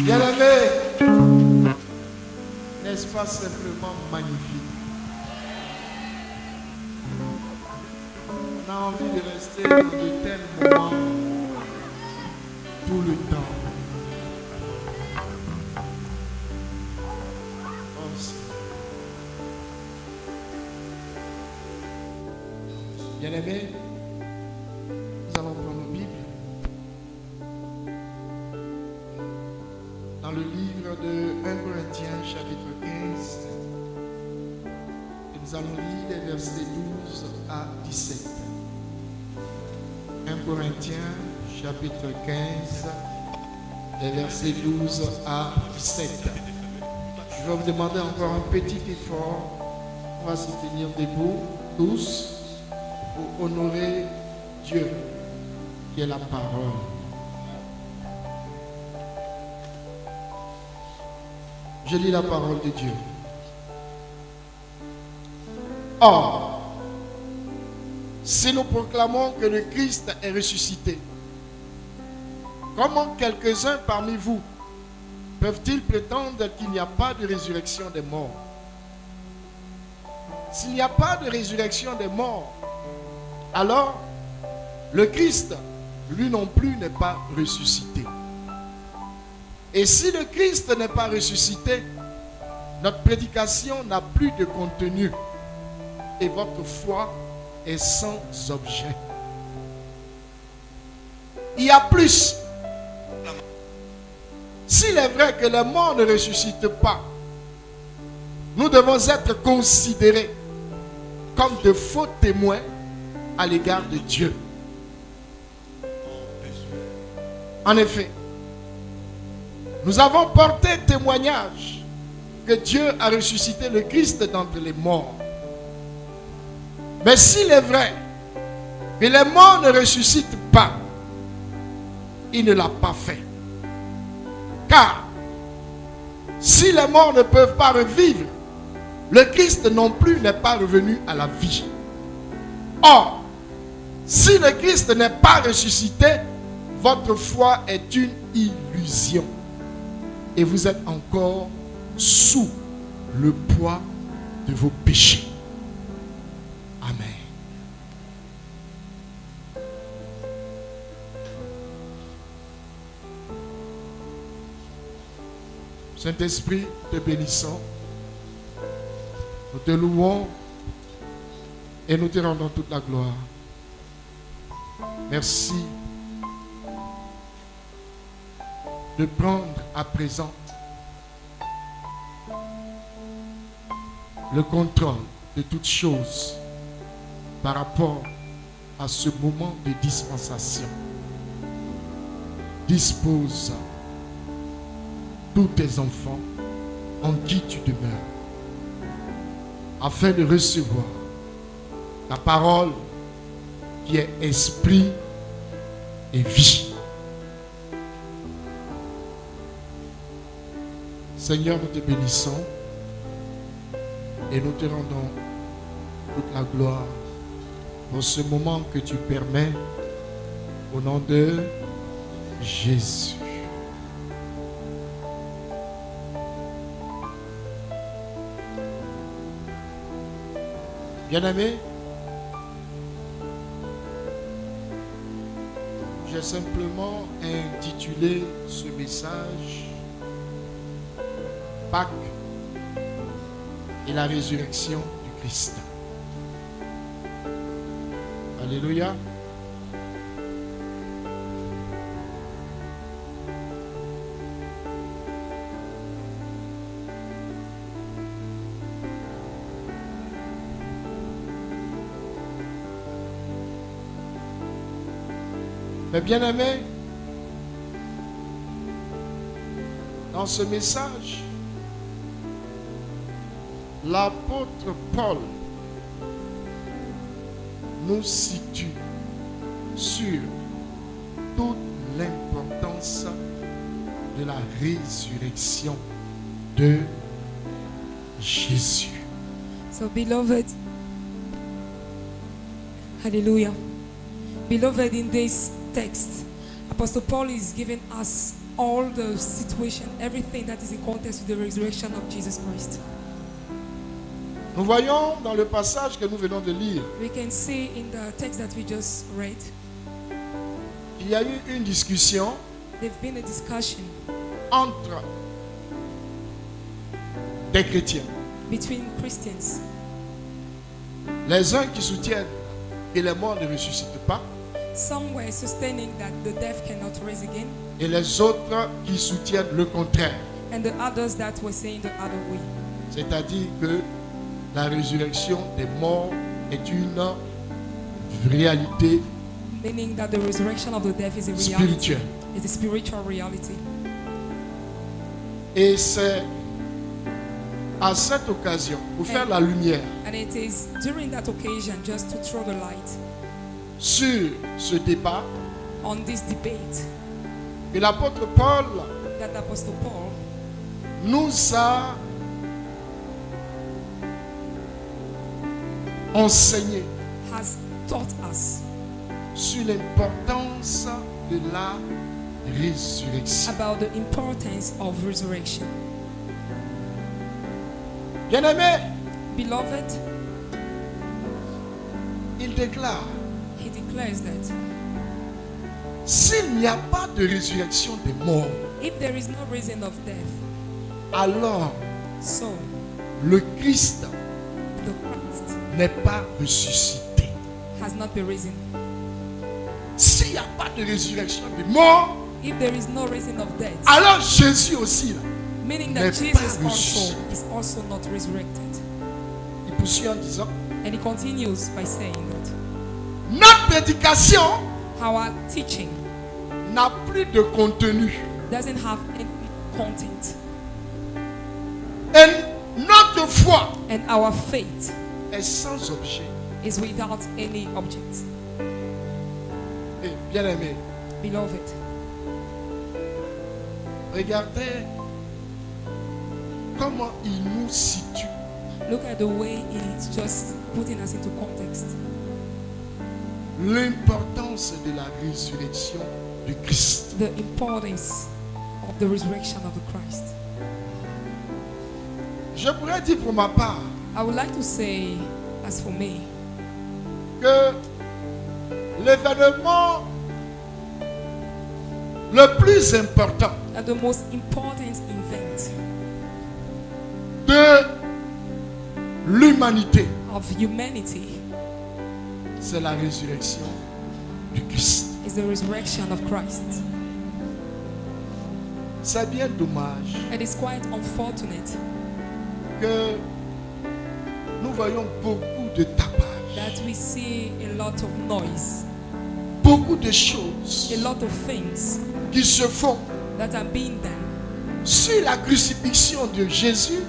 Bien-aimé, n'est-ce pas simplement magnifique? On a envie de rester dans de tels moments tout le temps. Bien-aimés, nous allons prendre nos Bibles dans le livre de 1 Corinthiens chapitre 15 et nous allons lire les versets 12 à 17. 1 Corinthiens chapitre 15 les versets 12 à 17. Je vais vous demander encore un petit effort. On va se tenir debout tous pour honorer Dieu qui est la parole. Je lis la parole de Dieu. Or, si nous proclamons que le Christ est ressuscité, comment quelques-uns parmi vous peuvent-ils prétendre qu'il n'y a pas de résurrection des morts? S'il n'y a pas de résurrection des morts, alors le Christ, lui non plus, n'est pas ressuscité. Et si le Christ n'est pas ressuscité, notre prédication n'a plus de contenu et votre foi est sans objet. Il y a plus. S'il est vrai que les morts ne ressuscitent pas, nous devons être considérés comme de faux témoins à l'égard de Dieu. En effet, nous avons porté témoignage que Dieu a ressuscité le Christ d'entre les morts. Mais s'il est vrai que les morts ne ressuscitent pas, il ne l'a pas fait. Car si les morts ne peuvent pas revivre, le Christ non plus n'est pas revenu à la vie. Or, si le Christ n'est pas ressuscité, votre foi est une illusion. Et vous êtes encore sous le poids de vos péchés. Amen. Saint-Esprit, te bénissons. Nous te louons et nous te rendons toute la gloire. Merci de prendre à présent le contrôle de toutes choses par rapport à ce moment de dispensation. Dispose tous tes enfants en qui tu demeures afin de recevoir ta parole qui est esprit et vie. Seigneur, nous te bénissons et nous te rendons toute la gloire pour ce moment que tu permets au nom de Jésus. Bien-aimés, j'ai simplement intitulé ce message Pâques et la résurrection du Christ. Alléluia. Mais bien-aimés, dans ce message, l'apôtre Paul nous situe sur toute l'importance de la résurrection de Jésus. So, beloved, hallelujah. Beloved, in this text, Apostle Paul is giving us all the situation, everything that is in context with the resurrection of Jesus Christ. Nous voyons dans le passage que nous venons de lire, We can see in the text that we just read, il y a eu une discussion there's been a discussion entre des chrétiens. between Christians. Les uns qui soutiennent que les morts ne ressuscitent pas Some were sustaining that the death cannot rise again, et les autres qui soutiennent le contraire. and the others that were saying the other way. C'est-à-dire que la résurrection des morts est une réalité Meaning that the resurrection of the death is a reality. spirituelle. It's a spiritual reality. Et c'est à cette occasion, pour faire la lumière And it is during that occasion, just to throw the light sur ce débat, on this debate, que l'apôtre Paul that Apostle Paul nous a enseigné has taught us sur l'importance de la résurrection. about the importance of resurrection. Bien-aimé, Beloved, il déclare, he declares that s'il n'y a pas de résurrection des morts, if there is no reason of death, alors so le Christ the Christ n'est pas ressuscité. has not been risen. S'il n'y a pas de résurrection des morts, If there is no reason of death, alors Jésus aussi, là, meaning n'est that Jesus pas also ressuscité. is also not resurrected. Il poursuit en disant, And he continues by saying that notre prédication our teaching n'a plus de contenu. doesn't have any content, Et notre foi and our faith est sans objet. is without any object. Et bien aimé, Beloved, regardez comment il nous situe. look at the way he's just putting us into context. L'importance de la résurrection de Christ. The importance of the resurrection of the Christ. Je pourrais dire pour ma part I would like to say, as for me, que l'événement le plus important that the most important event de l'humanité, of humanity c'est la résurrection du Christ. is the resurrection of Christ. C'est bien dommage It is quite unfortunate que nous voyons beaucoup de tapage, that we see a lot of noise, beaucoup de choses a lot of things qui se font that are being done sur la crucifixion de Jésus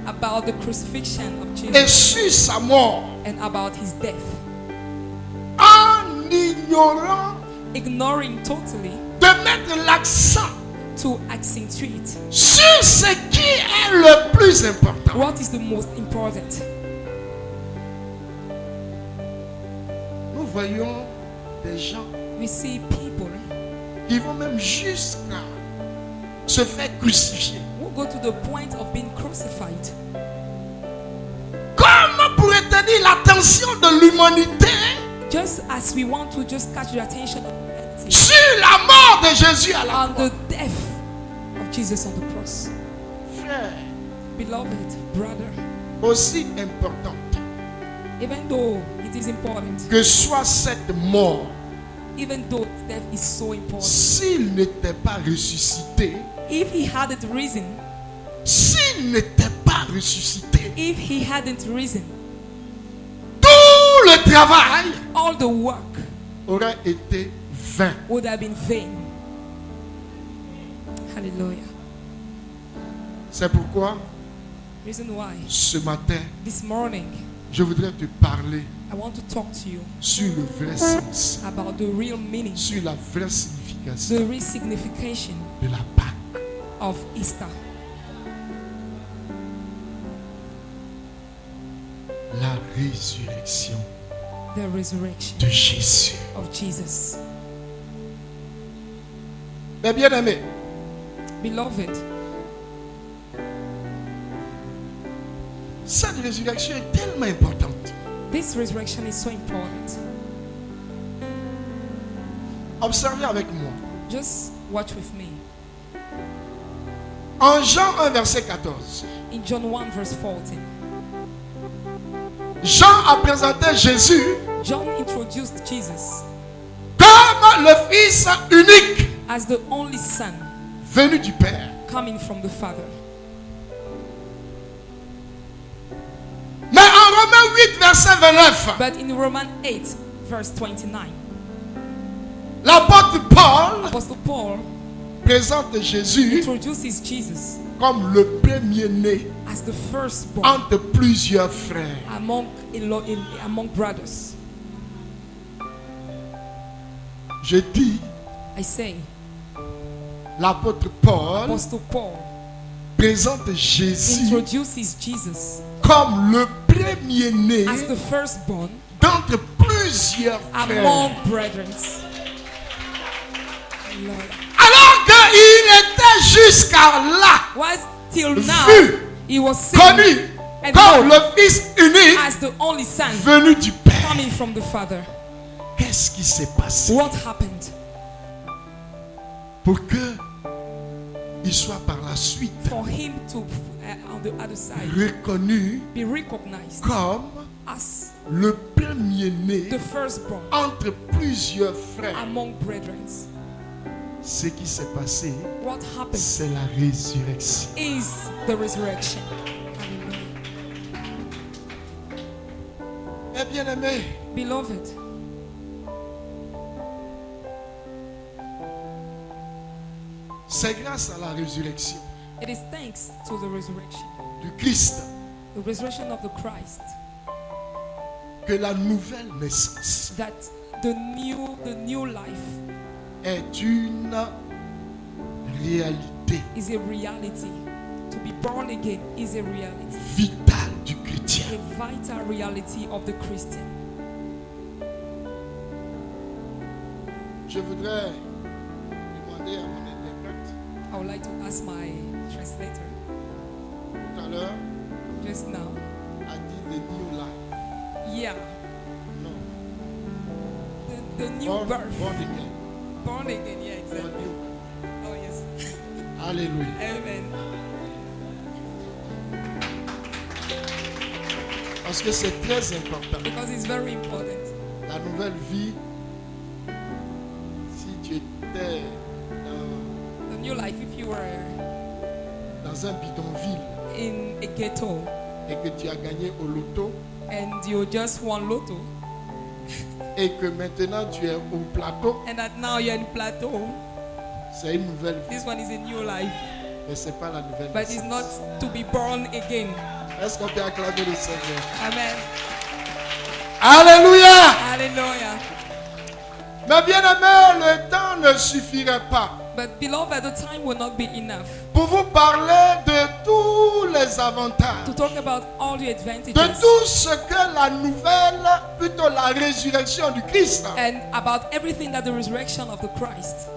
about the crucifixion of et Jesus sur sa mort, and about his death, en ignorant ignoring totally de mettre l'accent to accentuate sur ce qui est le plus important. what is the most important. Nous voyons des gens We see people qui vont même jusqu'à se faire crucifier. who go to the point of being crucified Comme pour retenir l'attention de l'humanité just as we want to just catch the attention of humanity sur la mort de Jésus à la on croix. the death of Jesus on the cross. Frère, Beloved brother, aussi importante even though it is important, que soit cette mort, even though death is so important, s'il n'était pas ressuscité, if he hadn't risen, s'il n'était pas ressuscité, if he hadn't risen, tout le travail all the work aurait été vain. would have been vain. Hallelujah. C'est pourquoi Reason why ce matin, this morning je voudrais te parler I want to talk to you sur le vrai sens, about the real meaning, sur la vraie signification the real signification de la Pâque. of Easter. La résurrection The resurrection de Jésus. of Jesus. Mais bien aimé, Beloved, cette résurrection est tellement importante. this resurrection is so important. Observez avec moi. Just watch with me. En Jean 1, verset 14, In John 1 verse 14, Jean a présenté Jésus John introduced Jesus comme le Fils unique as the only Son venu du Père. coming from the Father. Mais en Romains 8, verset 29, But in Romans 8 verse 29, l'apôtre Paul Apostle Paul présente Jésus introduces Jesus comme le premier-né as the firstborn entre plusieurs frères. among brothers. Je dis, I say, l'apôtre Paul Apostle Paul présente Jésus introduces Jesus comme le premier-né as the firstborn d'entre plusieurs among frères. brethren. Lord. Alors qu'il était jusqu'à là Was till now vu, he was seen connu and comme known le Fils unique as the only Son venu du Père. coming from the Father. Qu'est-ce qui s'est passé What happened pour que il soit par la suite for him to on the other side reconnu be recognized comme as le premier-né the firstborn entre plusieurs frères? among brethren? Ce qui s'est passé, What happened c'est la résurrection. is the resurrection. Hallelujah. Eh bien aimé, Beloved, c'est grâce à la résurrection it is thanks to the resurrection, du Christ the resurrection of the Christ, que la nouvelle naissance that the new life est une réalité is a reality. To be born again is a reality, vitale du chrétien. a vital reality of the Christian. Je voudrais demander à mon interprète I would like to ask my translator tout à l'heure just now. a dit the new life. Yeah, Non. the new Born birth. again. Born again, yeah, The exactly. new- Oh, yes. Alléluia. Amen. Parce que c'est très important. Because it's very important. La nouvelle vie, si tu étais The new life, if you were dans un bidonville in a ghetto et que tu as gagné au loto and you just won lotto et que maintenant tu es au plateau, and that now you're in plateau, c'est une nouvelle vie. this one is a new life. Mais ce n'est pas la nouvelle But it's not to be born again. Est-ce qu'on peut acclamer le Seigneur? Amen. Alléluia! Hallelujah. Mais bien aimé, le temps ne suffirait pas But beloved, the time will not be enough pour vous parler de tous les avantages, to talk about all the de advantages tout ce que la nouvelle, plutôt la résurrection du Christ and about everything that the resurrection of the Christ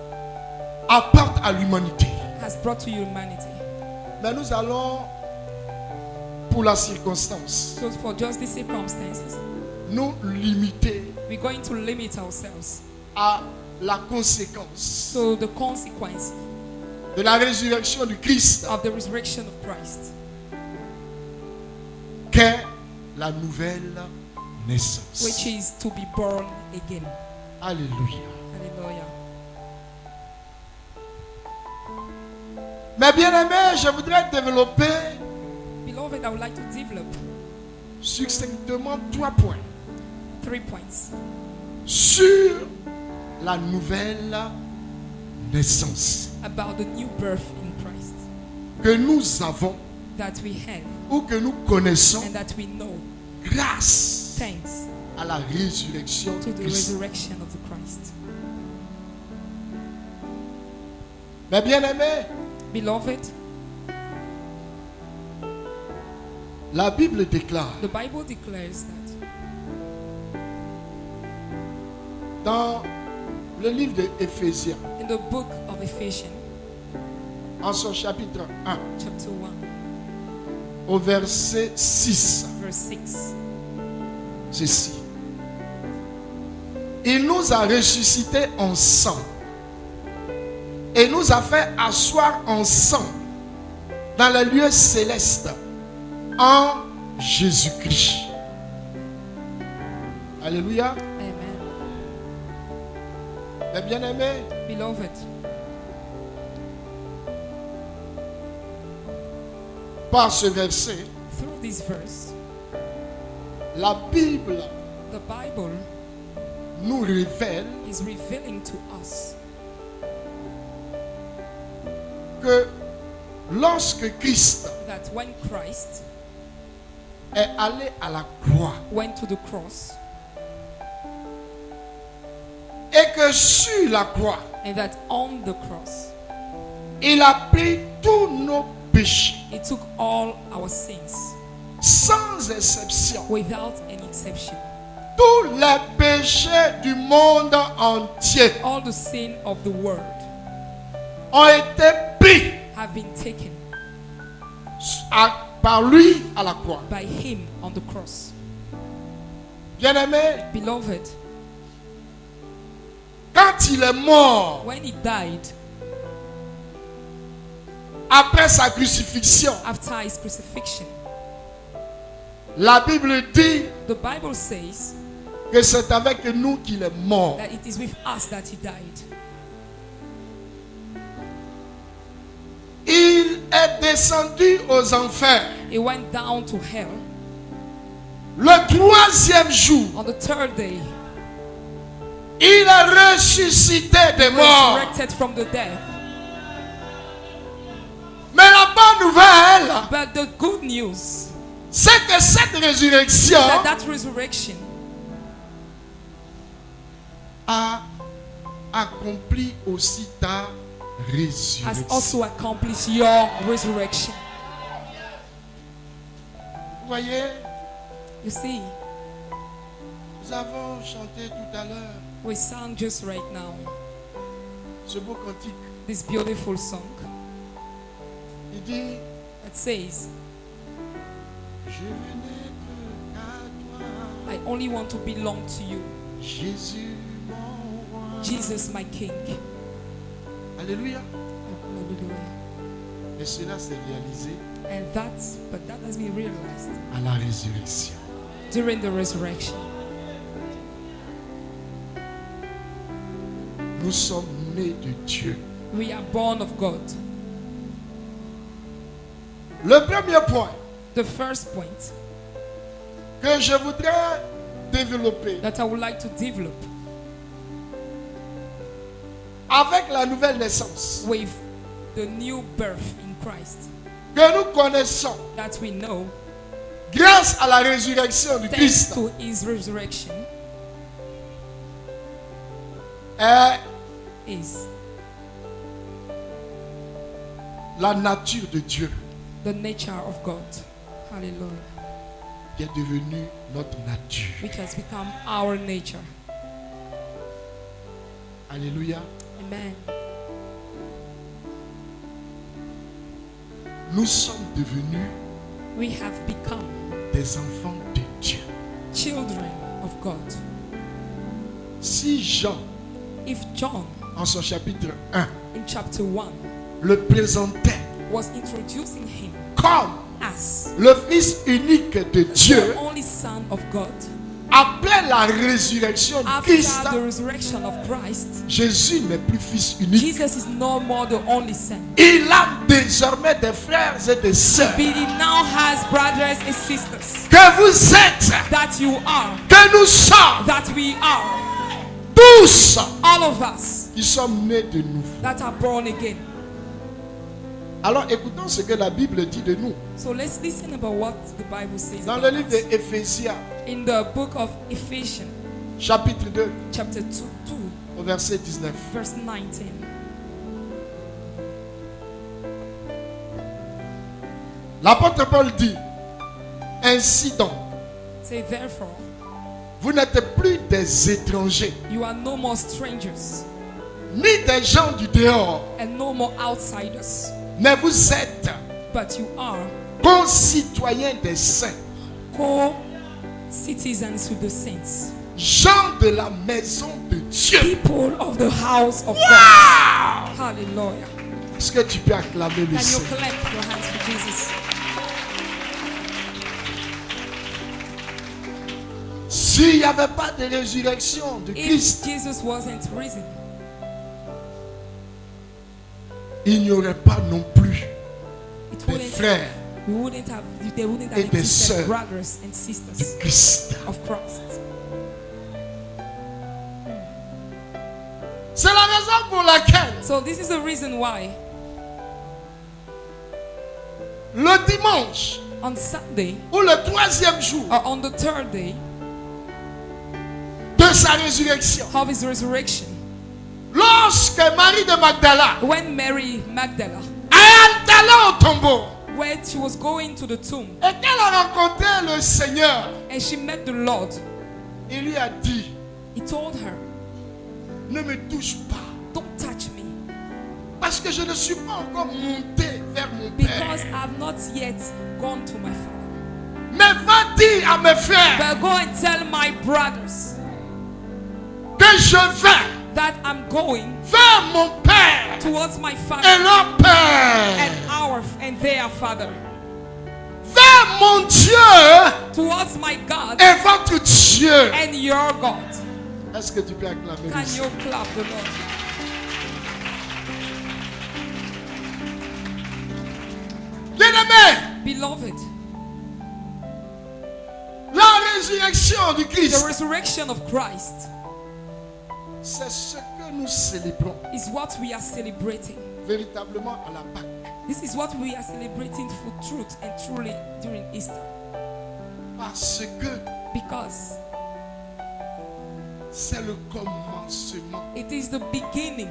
apporte à l'humanité. has brought to humanity. Mais nous allons, pour la circonstance, So for just these circumstances, nous limiter we're going to limit ourselves à la conséquence to the consequence de la résurrection du Christ of the resurrection of Christ, qu'est la nouvelle naissance. which is to be born again. Alléluia. Hallelujah. Mais bien aimé, je voudrais développer Beloved, I would like to develop succinctement 3 points 3 points sur la nouvelle naissance about the new birth in Christ que nous avons that we have ou que nous connaissons and that we know grâce thanks à la résurrection to de the Christ. resurrection of the Christ. Mais bien aimé, Beloved, la Bible déclare the Bible declares that dans le livre de Éphésiens, in the book of Ephesians, en son chapitre 1, chapter 1, au verset 6. verse 6. Ceci. Il nous a ressuscités ensemble et nous a fait asseoir ensemble dans les lieux célestes en Jésus-Christ. Alléluia. Amen. Les bien-aimés, Beloved, par ce verset, through this verse, la Bible the Bible nous révèle is revealing to us que lorsque Christ that when Christ est allé à la croix went to the cross, et que sur la croix, and that on the cross, il a pris tous nos péchés, He took all our sins sans exception. without any exception. Tous les péchés du monde entier All the sin of the world ont été pris have been taken par lui à la croix. by Him on the cross. Bien-aimé, Beloved, quand il est mort when He died, après sa crucifixion, after His crucifixion, la Bible dit the Bible says que c'est avec nous qu'il est mort. that it is with us that He died. Il est descendu aux enfers. He went down to hell. Le troisième jour, On the third day, il est ressuscité des morts. resurrected from the dead. Mais la bonne nouvelle, But the good news c'est que cette résurrection that resurrection a accompli aussi ta has résurrection. also accomplished your resurrection. Vous voyez, You see, nous avons chanté tout à l'heure we sang just right now ce beau cantique. this beautiful song. Il dit, It says, je n'ai que à toi, I only want to belong to you, Jésus mon roi. Jesus my King. Alléluia. Hallelujah. Et cela s'est réalisé But that has been realized à la résurrection. during the resurrection. Nous sommes nés de Dieu. We are born of God. Le premier point The first point que je voudrais développer that I would like to develop avec la nouvelle naissance with the new birth in Christ que nous connaissons that we know grâce à la résurrection du thanks Christ to His resurrection est is la nature de Dieu the nature of God. Hallelujah. qui est devenue notre nature. Which has become our nature. Alléluia. Amen. Nous sommes devenus We have become des enfants de Dieu. children of God. Si Jean, If John en son chapitre 1, in chapter 1 le présentait was introducing him comme as le Fils unique de Dieu, the only Son of God, après la résurrection de after Christ, the resurrection of Christ, Jésus n'est plus Fils unique. Jesus is no more the only Son. Il a désormais des frères et des sœurs. But he now has brothers and sisters. Que vous êtes, That you are, que nous sommes, that we are, tous all of us qui sommes nés de nouveau. that are born again. Alors écoutons ce que la Bible dit de nous. So let's listen about what the Bible says Dans about le livre us. d'Éphésiens, In the book of Ephesians, chapitre 2, chapter 2, au verset 19. verse 19. L'apôtre Paul dit, ainsi donc, Say, therefore, vous n'êtes plus des étrangers, you are no more strangers ni des gens du dehors, and no more outsiders, Mais vous êtes but you are concitoyens des saints, co-citizens with the saints, gens de la maison de Dieu. people of the house of Wow! God. Hallelujah. Est-ce que tu peux acclamer le Can you Seigneur? clap your hands for Jesus? S'il n'y avait pas de résurrection de If Christ, Jesus wasn't risen, il n'y aurait pas non plus it des wouldn't, frères there wouldn't et have des existed sœurs brothers and de sisters Christ. of Christ. C'est la raison pour laquelle So this is the reason why le dimanche on Sunday ou le troisième jour or on the third day de sa résurrection, of his resurrection, lorsque Marie de Magdala when Mary Magdala, est allée au tombeau when she was going to the tomb et qu'elle a rencontré le Seigneur, and she met the Lord, il lui a dit, he told her, ne me touche pas, don't touch me parce que je ne suis pas encore monté vers mon because Père. I've not yet gone to my Father. Mais va dire à mes frères But go and tell my brothers que je vais that I'm going vers mon Père towards my et Father leur Père, and their Father, vers mon Dieu towards my God et votre Dieu. and your God. Est-ce que tu peux acclamer Can le Seigneur? you clap the Lord? Bien-aimé, Beloved, la résurrection du the Christ, resurrection of Christ c'est ce que nous célébrons is what we are celebrating. véritablement à la Pâque. This is what we are celebrating for truth and truly during Easter. Parce que Because c'est le commencement it is the beginning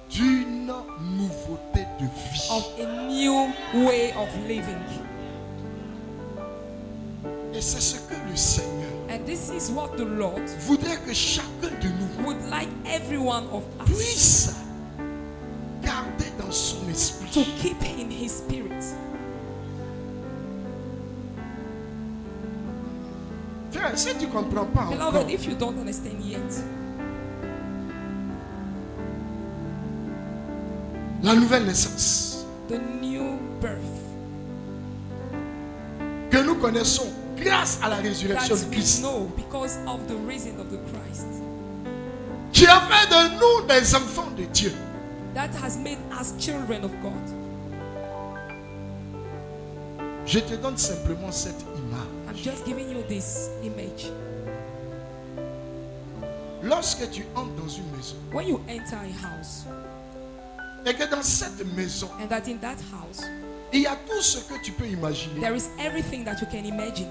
d'une nouveauté de vie. of a new way of living. Et c'est ce que le Seigneur And this is what the Lord voudrait que chacun de nous would like every one of us puisse garder dans son to esprit. keep in his spirit. Frère, si tu ne comprends pas encore, Beloved, if you don't understand yet, la nouvelle naissance the new birth que nous connaissons grâce à la résurrection that de we Christ, know because of the reason of the Christ, qui a fait de nous des enfants de Dieu, that has made us children of God. je te donne simplement cette image. I'm just giving you this image. Lorsque tu entres dans une maison When you enter a house, et que dans cette maison, and that in that house il y a tout ce que tu peux imaginer, there is everything that you can imagine,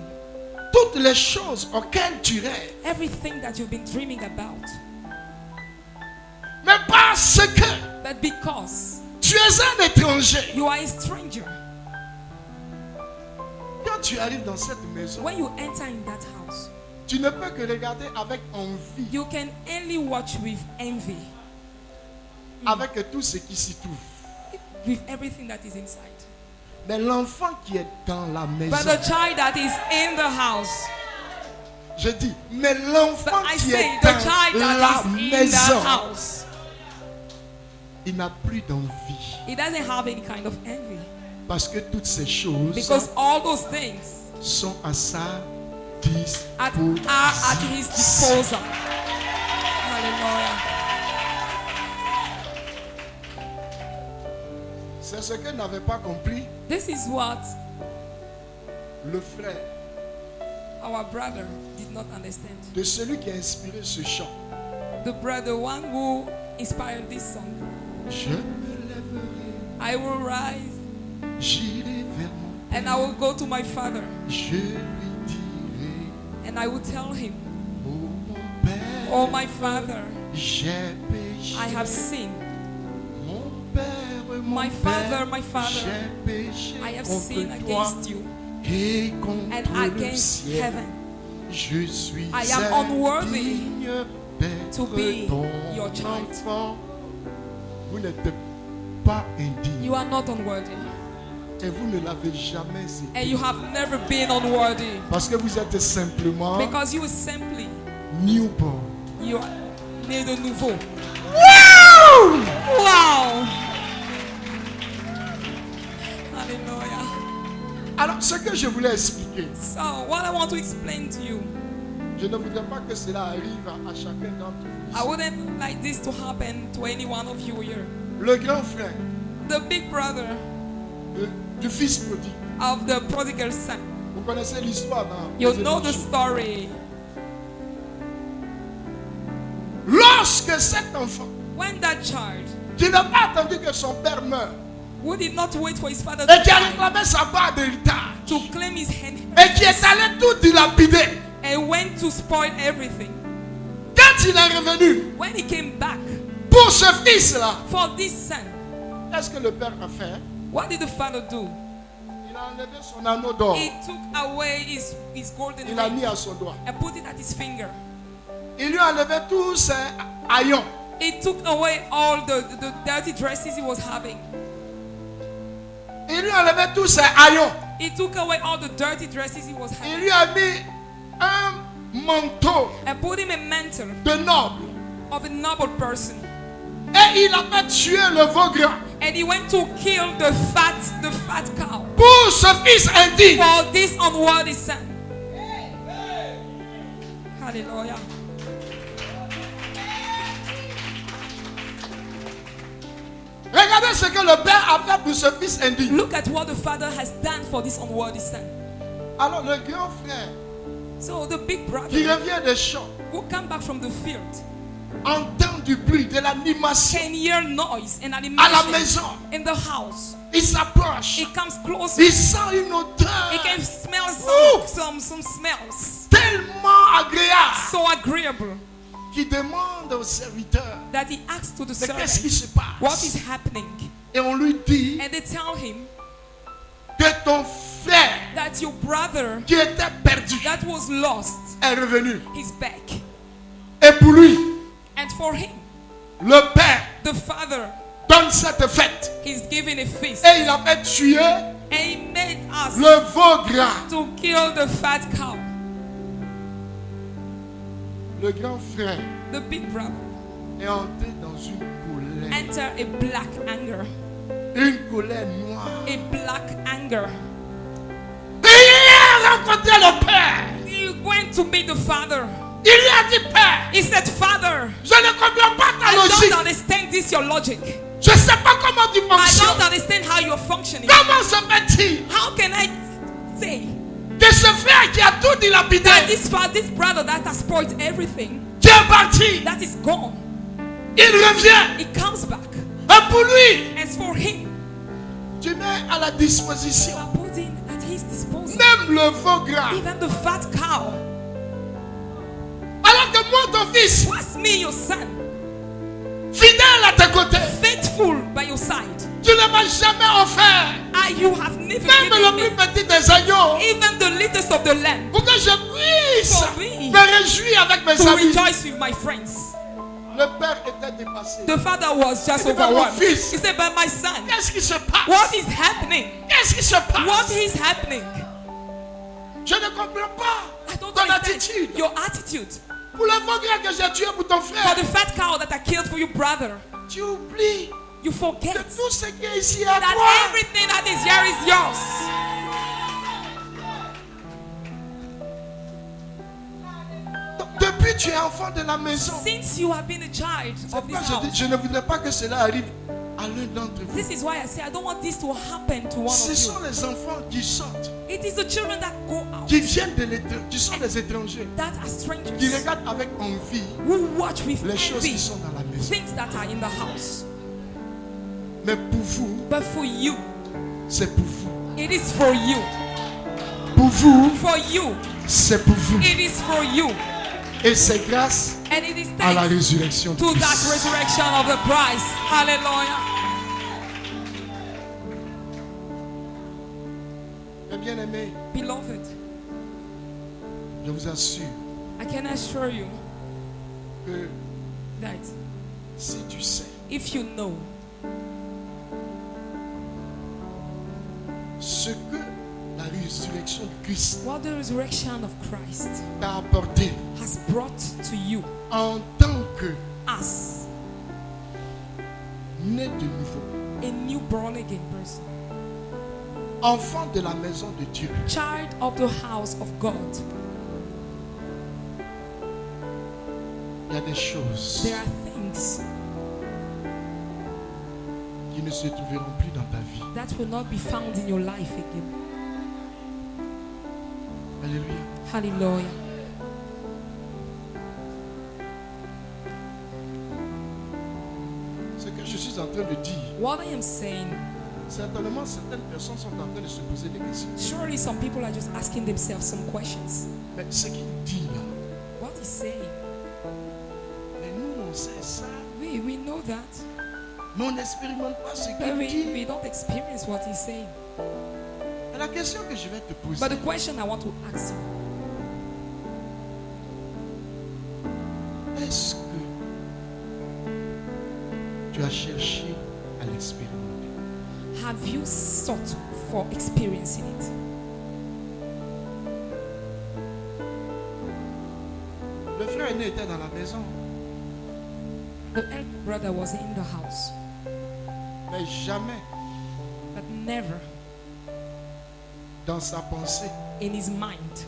toutes les choses auxquelles tu rêves, everything that you've been dreaming about. mais parce que But because tu es un étranger, you are a stranger, quand tu arrives dans cette maison, when you enter in that house, tu ne peux que regarder avec envie, you can only watch with envy, avec tout ce qui s'y trouve. with everything that is inside. Mais l'enfant qui est dans la maison, But the child that is in the house, je dis, mais l'enfant but I qui say est the child dans la that is in the maison, house, il n'a plus d'envie. he doesn't have any kind of envy. Parce que toutes ces choses Because all those things sont à sa are at his disposition. disposal. Hallelujah. C'est ce que n'avait pas compris This is what le frère our brother did not understand. de celui qui a inspiré ce chant. The brother, one who inspired this song. Je me lèverai, I will rise j'irai vers mon and I will go to my father je lui dirai, and I will tell him, oh mon Père, oh my father, j'ai péché. I have sinned. Mon Père, mon My Père, father, j'ai péché I have contre sinned toi against you et contre and le against ciel. heaven. Je suis I am unworthy indigne d'être to be ton your child. enfant. Vous n'êtes pas indigne. You are not unworthy. Et vous ne l'avez jamais été. And you have never been unworthy. Parce que vous êtes simplement Because you are simply, newborn. you are né de nouveau. Wow! Wow! Hallelujah. Alors, ce que je voulais expliquer, So, what I want to explain to you, je ne voudrais pas que cela arrive à chacun d'entre vous. I wouldn't like this to happen to any one of you here. Le grand frère The big brother du fils prodigue. of the prodigal son. Vous connaissez l'histoire dans You les know the Évangiles. story. Lorsque cet enfant, When that child qui n'a pas attendu que son père meure, who did not wait for his father et to qui a die réclamé sa part d'héritage, to claim his hand et qui est allé tout dilapider, and went to spoil everything. quand il est revenu When he came back pour ce fils-là, for this son, qu'est-ce que le père a fait? what did the father do? Il a enlevé son anneau d'or, He took away his golden il a mis ring à son doigt. and put it at his finger. Il lui a enlevé tous ses haillons. He took away all the dirty dresses he was having. Il lui a enlevé tous ses haillons. He took away all the dirty dresses he was Il having lui a mis un manteau and put him a mantle de noble. of a noble person. Et il a fait tuer le veau grand And he went to kill the fat cow pour ce fils indigne. for this unworthy son. Hallelujah. Regardez ce que le père a fait pour ce fils indigne. Look at what the father has done for this unworthy son. Alors le grand frère So the big qui brother revient des champs who come back from the field entend du bruit, de l'animation can hear noise and à la animation maison. in the house. Il s'approche. It comes closer. Il sent une odeur It can smell Ooh. some smells tellement agréable so agreeable qui demande au serviteur that he asks to the mais qu'est-ce qui servant, se what is passe. happening? Et on lui dit And they tell him que ton frère that your brother qui était perdu that was lost est revenu. is back. Et pour lui, And for him, le père the father donne cette fête. is giving a feast. Et il a fait tuer And he made us le veau gras. to kill the fat cow. Le grand frère The big brother est entré dans une colère. enter a black anger. Une colère noire. A black anger. Et il a rencontré le père. He went to meet the father. Il lui a dit, père, He said, Father, je ne comprends pas ta I logique. don't understand this, your logic. Je ne sais pas comment tu I fonctionnes. don't understand how you're functioning. Comment se fait-il How can I say que ce frère qui a tout dilapidé, that this brother that has spoiled everything, qui est parti, that is gone, il revient. he comes back. Et pour lui, As for him, tu mets à la you disposition are putting at his disposal même le veau gras. even the fat cow. Alors que moi, ton fils, What's me, your son, fidèle à tes côtés, faithful by your side? tu ne m'as jamais offert You have never même le given plus me petit des agneaux even the littlest of the lamb pour que je puisse For me. me réjouir avec mes to amis. rejoice with my friends. Le père était dépassé. The father was just Il dit, overwhelmed. "Mon fils." He said, but my son, Qu'est-ce qui se passe? what is happening? Qu'est-ce qui se passe? What is happening? Je ne comprends pas I don't ton understand attitude. your attitude. Pour le veau gras que j'ai tué pour ton For frère, the fat cow that I killed for your brother, tu oublies you que forget tout ce qui est ici à that toi. everything that is here is yours. Depuis tu es enfant de la maison. Since you have been a child C'est of pourquoi this je house, dis, je ne voudrais pas que cela arrive à l'un d'entre vous. this is why I say I don't want this to happen to one Ce of sont you. les enfants qui sortent, It is the children that go out, qui viennent de l'étranger, qui sont des étrangers, that are qui strangers, regardent avec envie who watch with les choses envy qui sont dans la maison. things that are in the house. Mais pour vous, But for you, c'est pour vous. it is for you. Pour vous, For you, c'est pour vous. it is for you. Et c'est grâce And it is à la thanks résurrection de to that Christ. resurrection of the Christ. Hallelujah. Mes bien-aimés, Beloved, je vous assure I can assure you que that si tu sais if you know ce que la résurrection de Christ what the resurrection of Christ t'a apporté has brought to you en tant que as né de nouveau, a new born again person, enfant de la maison de Dieu. child of the house of God. Il y a des choses There are things qui ne se trouveront plus dans ta vie. that will not be found in your life again. Alléluia. Hallelujah. Ce que je suis en train de dire, What I am saying, certainement certaines personnes sont en train de se poser des questions. surely some people are just asking themselves some questions. Mais ce qu'il dit là, What he's saying, mais nous on sait ça, we know that, mais on n'expérimente pas ce but qu'il dit. we don't experience what he's saying. Et la question que je vais te poser, But the question I want to ask you, est-ce que tu as cherché à l'expérimenter? have you sought for experiencing it? Le frère aîné était dans la maison, The elder brother was in the house, mais jamais but never dans sa pensée, in his mind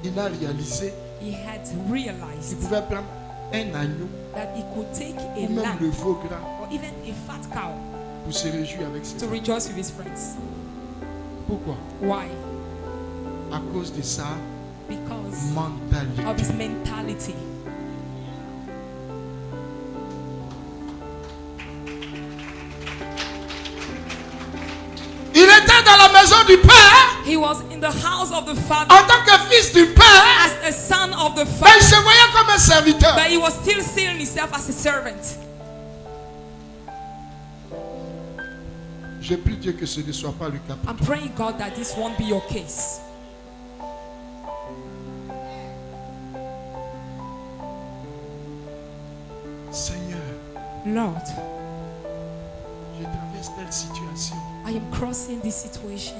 il a réalisé he had qu'il realized pouvait prendre un agneau that he could take a ou même le lamb veau gras or even a fat cow pour se réjouir avec ses to amis. rejoice with his friends. Pourquoi? Why? À cause de sa Because mentalité. of his mentality. Il était dans la maison du Père He was in the house of the Father en tant que fils du Père, as a son of the mais il Father, se voyait comme un serviteur. but he was still seeing himself as a servant. Je prie Dieu que ce ne soit pas le cas. I'm praying, God, that this won't be your case. Seigneur, Lord, je traverse telle situation. I am crossing this situation.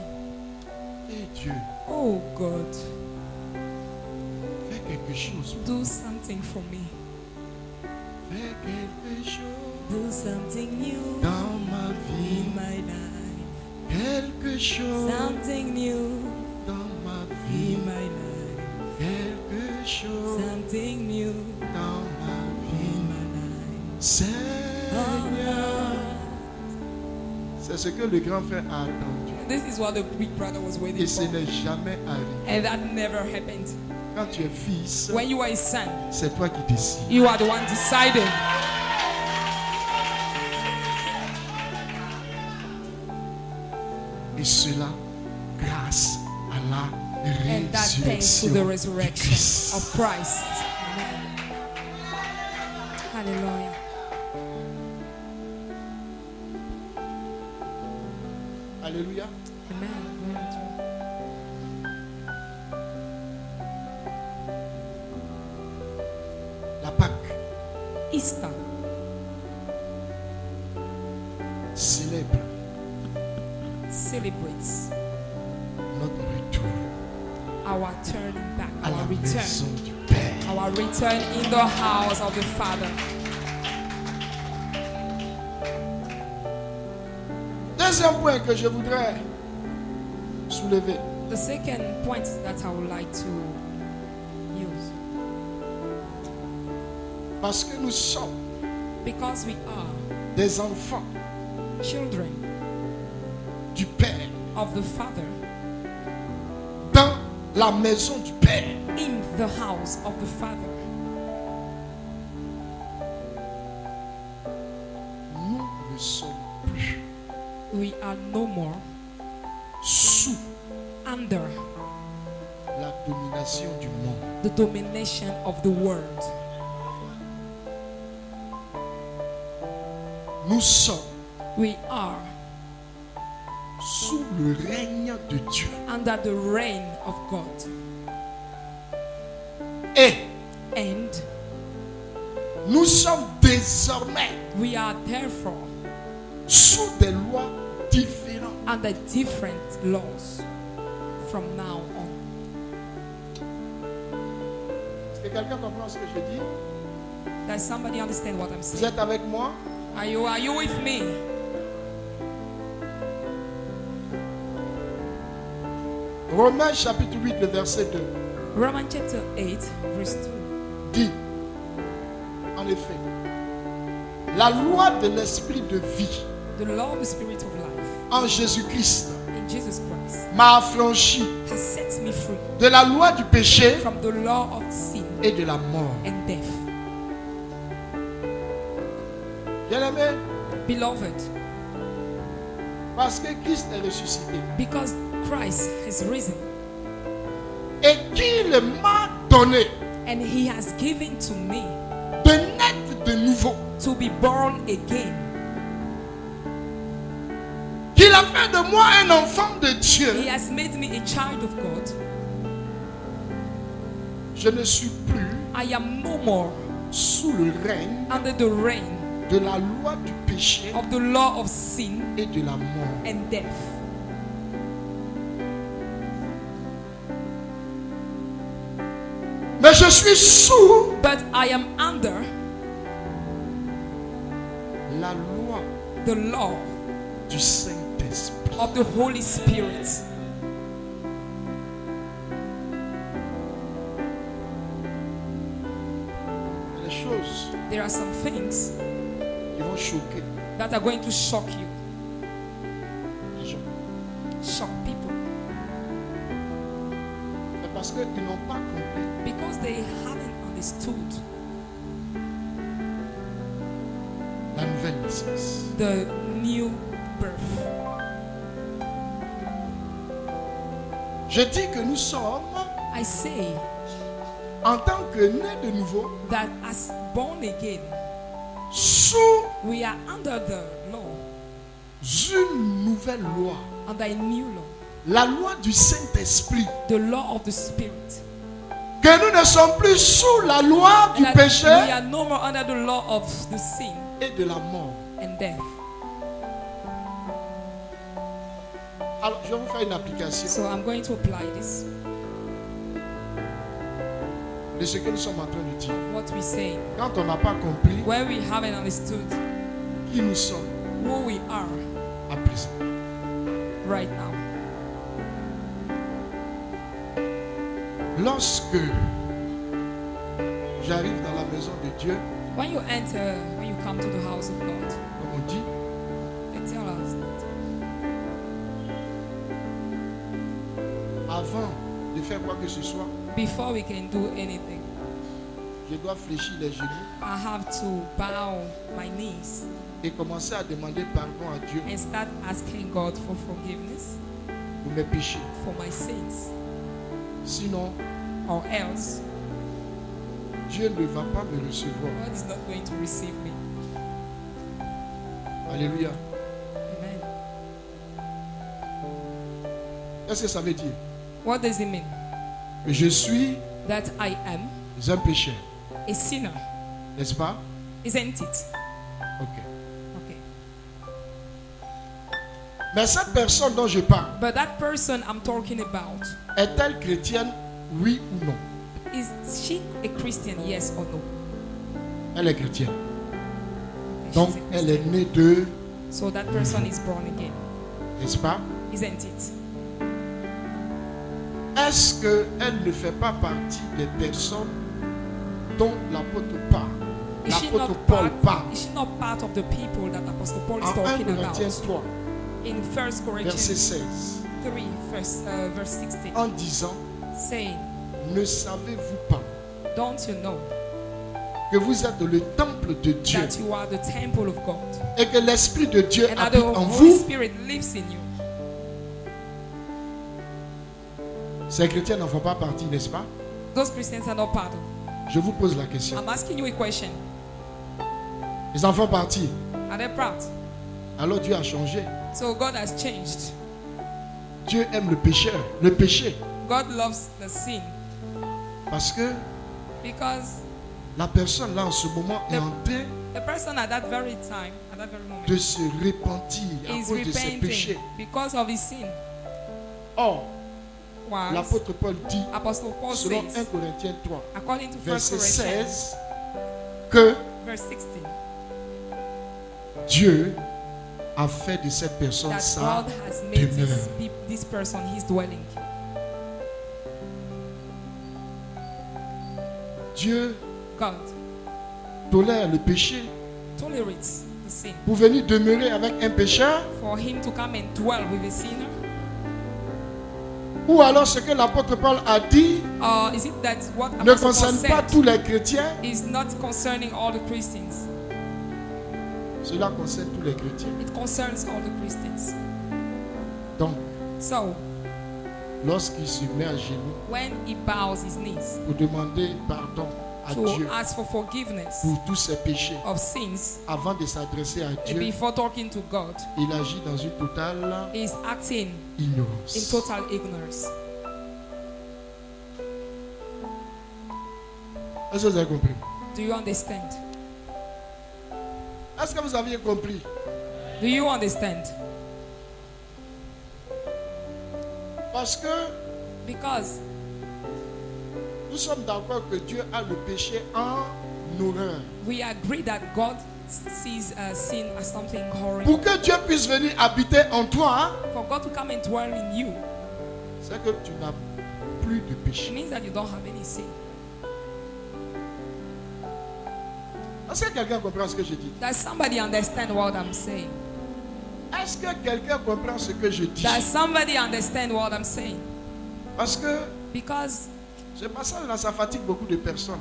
Et Dieu, Oh God, fais quelque chose. do something for me. Fais quelque chose Do something new dans ma in vie. my life. Quelque chose Something new dans ma vie. in my life. Quelque chose Something new dans ma in vie. my life. Seigneur. C'est ce que le grand frère a attendu. This is what the big brother was waiting Et ce for. n'est jamais arrivé. And that never happened. Quand tu es fils, When you are a son, c'est toi qui décides. you are the one deciding. Et cela grâce à la And that thanks to the résurrection de resurrection Christ. of Christ. Amen. Hallelujah. Alléluia. Amen. Glory to God. La Pâque Easter célèbre celebrates notre retour our turning back, à la our return, maison du Père. our return in the house of the Father. Deuxième point que je voudrais soulever. The second point that I would like to use, Parce que nous sommes because we are des enfants children du Père of the Father dans la maison du Père. in the house of the Father. Nous ne sommes plus We are no more sous under la domination du monde. the domination of the world. Nous sommes We are sous le règne de Dieu. under the reign of God. Et And nous sommes désormais we are therefore sous des lois différentes under different laws from now on. Est-ce que quelqu'un comprend ce que je dis? Does somebody understand what I'm Vous saying? êtes avec moi? Are you with me? Romains chapitre 8, le verset 2 Romans chapter 8, verse 2. dit, en effet, la loi de l'esprit de vie The law of the spirit of life en Jésus-Christ in Jesus Christ m'a affranchi has set me free de la loi du péché from the law of sin et de la mort. and death. Bien-aimé, Beloved, parce que Christ est ressuscité because Christ has risen et qu'il m'a donné and he has given to me de naître de nouveau, to be born again. qu'il a fait de moi un enfant de Dieu, He has made me a child of God. je ne suis plus I am no more sous le règne under the reign de la loi du péché of the law of sin et de la mort. and death. Mais je suis sous But I am under la loi the law du Saint-Esprit. of the Holy Spirit. Il y a des choses There are some things qui vont choquer that are going to shock you, les gens. shock people, C'est parce qu'ils n'ont pas compris because they haven't understood la nouvelle naissance. the new birth. Je dis que nous sommes, I say en tant que nés de nouveau, that as born again, sous we are under the law, une nouvelle loi. under a new law, La loi du Saint-Esprit. the law of the Spirit. Que nous ne sommes plus sous la loi du And that we péché are no more under the law of the sin et de la mort. and death. Alors, je vais vous faire une application So I'm going to apply this, de ce que nous sommes en train de dire. what we say, Quand on n'a pas compris where we haven't understood qui nous sommes who we are à présent. right now. Lorsque j'arrive dans la maison de Dieu, When you enter, when you come to the house of God, comme on dit, they tell us that avant de faire quoi que ce soit, before we can do anything, je dois fléchir les genoux I have to bow my knees et commencer à demander pardon à Dieu and start asking God for forgiveness pour mes péchés. for my sins. Sinon, Or else, Dieu ne va pas me recevoir. God is not going to receive me. Alléluia. Amen. Qu'est-ce que ça veut dire? What does it mean? Que je suis That I am un pécheur, a sinner, n'est-ce pas? isn't it? Ok. Okay. Mais cette personne dont je parle, But that person I'm talking about, est-elle chrétienne, oui ou non? is she a Christian, yes or no? Elle est chrétienne. Okay, Donc, she's a elle est Christian. née de, So that person is born again, n'est-ce pas? isn't it? Est-ce qu'elle ne fait pas partie des personnes dont l'apôtre parle? Is she L'apôtre not Paul parle. Is she not part of the people that Apostle Paul is En 1 talking about? Corinthiens 3, In 1 verset Corinthians 16, 3, verse 16, en disant, saying, ne savez-vous pas don't you know que vous êtes le temple de Dieu that you are the temple of God et que l'Esprit de Dieu and that habite the en Holy vous? Spirit lives in you? Ces chrétiens n'en font pas partie, n'est-ce pas? Those Christians are not part of. Je vous pose la question. I'm asking you a question. Ils en font partie. Are they proud? Alors Dieu a changé. So God has changed. Dieu aime le pécheur, le péché. God loves the sin Parce que because la personne là en ce moment est en train the person at that very time at that very moment, de se repentir à is cause de ses repenting péchés. because of his sin. Or, While l'apôtre Paul dit, Apostle Paul selon 1 says, Corinthiens 3, according to 1 verset Corinthians 16, que verse 16, Dieu a fait de cette personne that sa God has made demeure. this person his dwelling. Dieu God tolère le péché tolerates the sin. pour venir demeurer avec un pécheur, For him to come and dwell with a sinner? ou alors ce que l'apôtre Paul a dit Or is it that what ne Apostle Paul concerne pas said tous les chrétiens? is not concerning all the Christians? Cela concerne tous les chrétiens. It concerns all the Christians. Donc, So, lorsqu'il se met à genoux when he bows his knees pour demander pardon à to Dieu ask for forgiveness pour tous ses péchés, of sins, avant de s'adresser à Dieu, before talking to God, il agit dans une totale he is acting in ignorance. total ignorance. Est-ce que vous avez compris? Do you understand? Est-ce que vous aviez compris? Do you understand? Parce que Because nous sommes d'accord que Dieu a le péché en horreur. we agree that God sees sin as something horrible. Pour que Dieu puisse venir habiter en toi, For God to come and dwell in you, c'est que tu n'as plus de it péché. means that you don't have any sin. Est-ce que quelqu'un comprend ce que je dis? Does somebody understand what I'm saying? Est-ce que quelqu'un comprend ce que je dis? Does somebody understand what I'm saying? Parce que Because ce passage-là, ça fatigue beaucoup de personnes.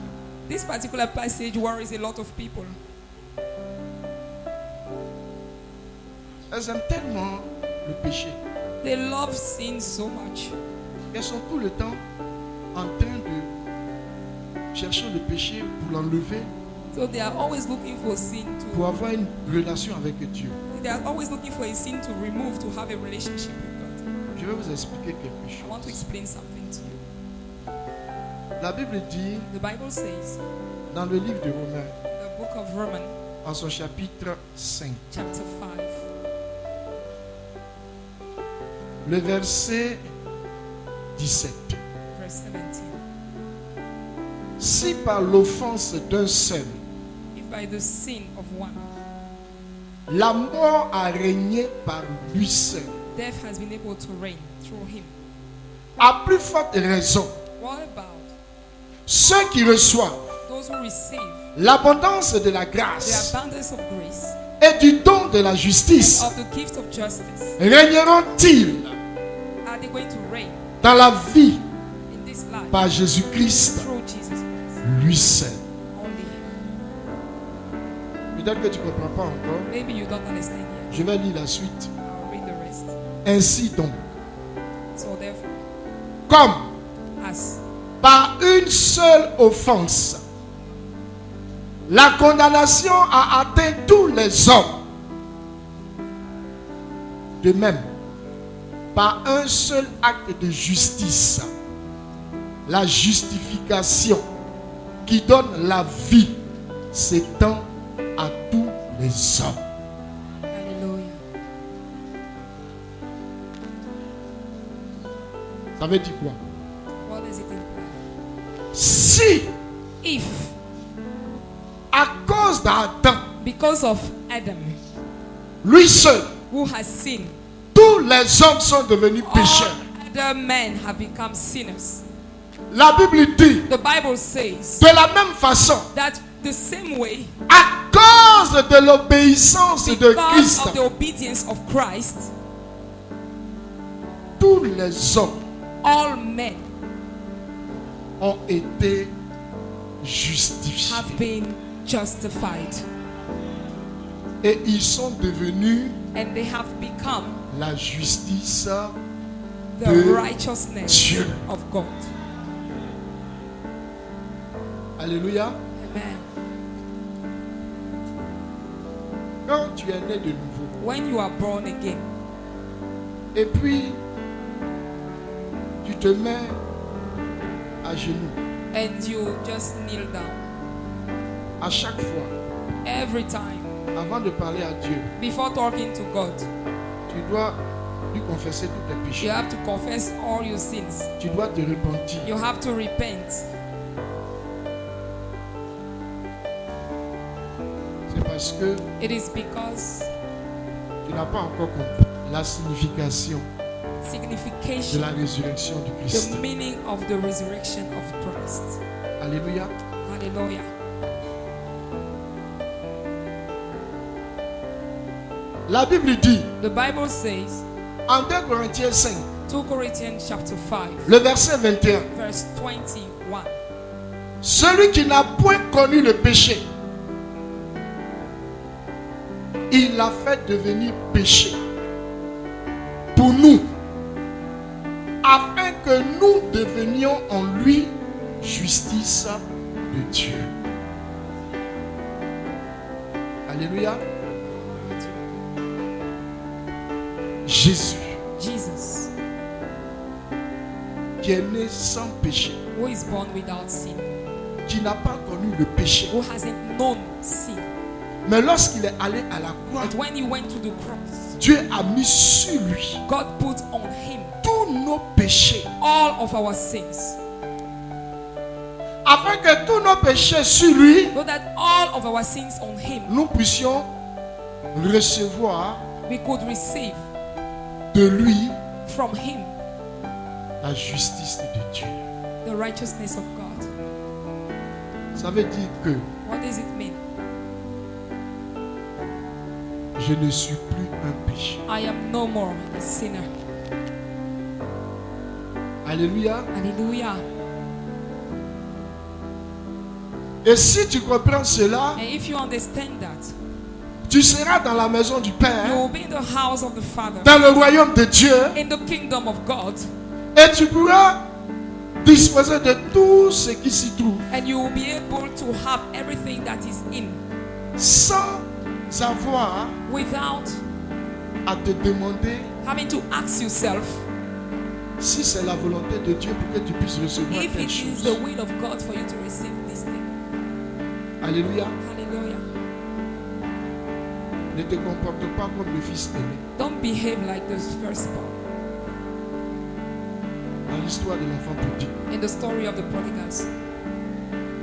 this particular passage worries a lot of people. Elles aiment tellement le péché. They love sin so much. Elles sont tout le temps en train de chercher le péché pour l'enlever, So they are always looking for sin pour to, avoir une relation avec Dieu. they are always looking for a sin to remove to have a relationship with God. Je vais vous expliquer quelque I want to chose. explain something to you. La Bible dit The Bible says, dans le livre de Romains, the book of Romans, en son chapitre 5, chapter 5, le verset 17. verse 17. Si par l'offense d'un seul, If by the sin of one, la mort a régné par lui seul, death has been able to reign through him, à plus forte raison, what about ceux qui reçoivent those who receive l'abondance de la the grâce abundance of grace et du don de la and justice, of the gift of justice? régneront-ils Are they going to reign dans la vie in this life par Jésus-Christ, through Jesus Christ? lui seul? Only him. Peut-être que tu ne comprends pas encore. Maybe you don't understand yet. Je vais lire la suite. I'll read the rest. Ainsi donc, So therefore, comme as par une seule offense, la condamnation a atteint tous les hommes. De même, par un seul acte de justice, la justification qui donne la vie s'étend à tous les hommes. hallelujah. Ça veut dire quoi? What does it imply? Si, If à cause d'Adam, because of Adam, lui seul, who has sinned, tous les hommes sont devenus all pécheurs. other men have become sinners. La Bible dit, The Bible says de la même façon, that the same way, à cause de l'obéissance de because Christ, of the obedience of Christ, tous les hommes all men ont été have justifiés. been justified, Et ils sont devenus and they have become la justice. the de righteousness Dieu. of God. Alléluia. Amen. Quand tu es né de nouveau, When you are born again, et puis tu te mets à genoux, and you just kneel down à chaque fois, every time Avant de parler à Dieu, before talking to God, tu dois lui confesser tous tes you péchés. have to confess all your sins. Tu dois te repentir. You have to repent. C'est parce que It is because tu n'as pas encore compris la signification de signification, la résurrection du Christ. the meaning of the resurrection of Christ. Alléluia. Hallelujah. La Bible dit, The Bible says, en 2 Corinthiens 5, 2 Corinthians chapter 5, le verset 21, verse 21. celui qui n'a point connu le péché, il l'a fait devenir péché pour nous, afin que nous devenions en lui justice de Dieu. Alléluia. Jésus, Jesus, qui est né sans péché, who is born without sin, qui n'a pas connu le péché, who hasn't known sin. mais lorsqu'il est allé à la croix, But when he went to the cross, Dieu a mis sur lui God put on him tous nos péchés, all of our sins, afin que tous nos péchés sur lui, so that all of our sins on him, nous puissions recevoir we could receive de lui from him la justice de Dieu. the righteousness of God. Ça veut dire que What does it mean? je ne suis plus un péché. I am no more a sinner. Alléluia. Hallelujah. Et si tu comprends cela, And if you understand that, tu seras dans la maison du you Père, will be in the house of the Father, dans le royaume de Dieu, in the kingdom of God, et tu pourras disposer de tout ce qui s'y trouve and you will be able to have everything that is in, sans avoir without à te demander having to ask yourself si c'est la volonté de Dieu pour que tu puisses recevoir if telle it is chose. the will of God for you to receive this thing. Alléluia. Hallelujah. Ne te comporte pas comme le fils aîné. Don't behave like the firstborn Dans l'histoire de l'enfant prodigue. in the story of the prodigals.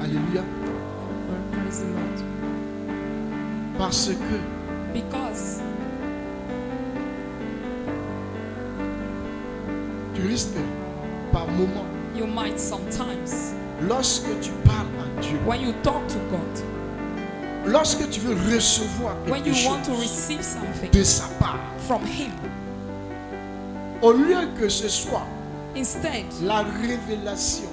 Alléluia. Well, praise the Lord. Parce que Because tu risques par moment, you might sometimes, lorsque tu parles à Dieu, when you talk to God, lorsque tu veux recevoir when quelque you want to chose receive something de sa part, from Him, au lieu que ce soit instead la révélation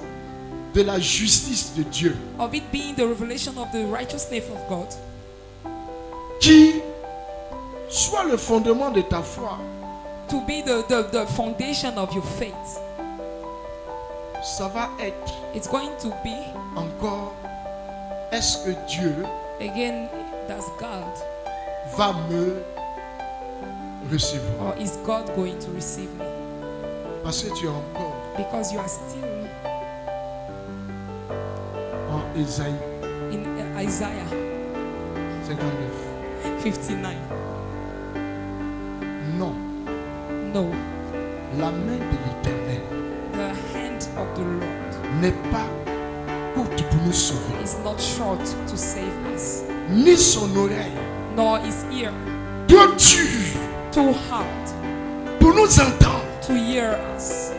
de la justice de Dieu of it being the revelation of the righteousness of God, qui soit le fondement de ta foi, to be the foundation of your faith, ça va être it's going to be, encore, est-ce que Dieu again, does God va me recevoir? or is God going to receive me? Parce que tu es encore Because you are still en Ésaïe in Isaiah 59. 59. Non, No, la main de l'Éternel the hand of the Lord n'est pas courte pour nous sauver, is not short to save us, ni son oreille nor his ear trop dure too hard pour nous entendre. to hear us.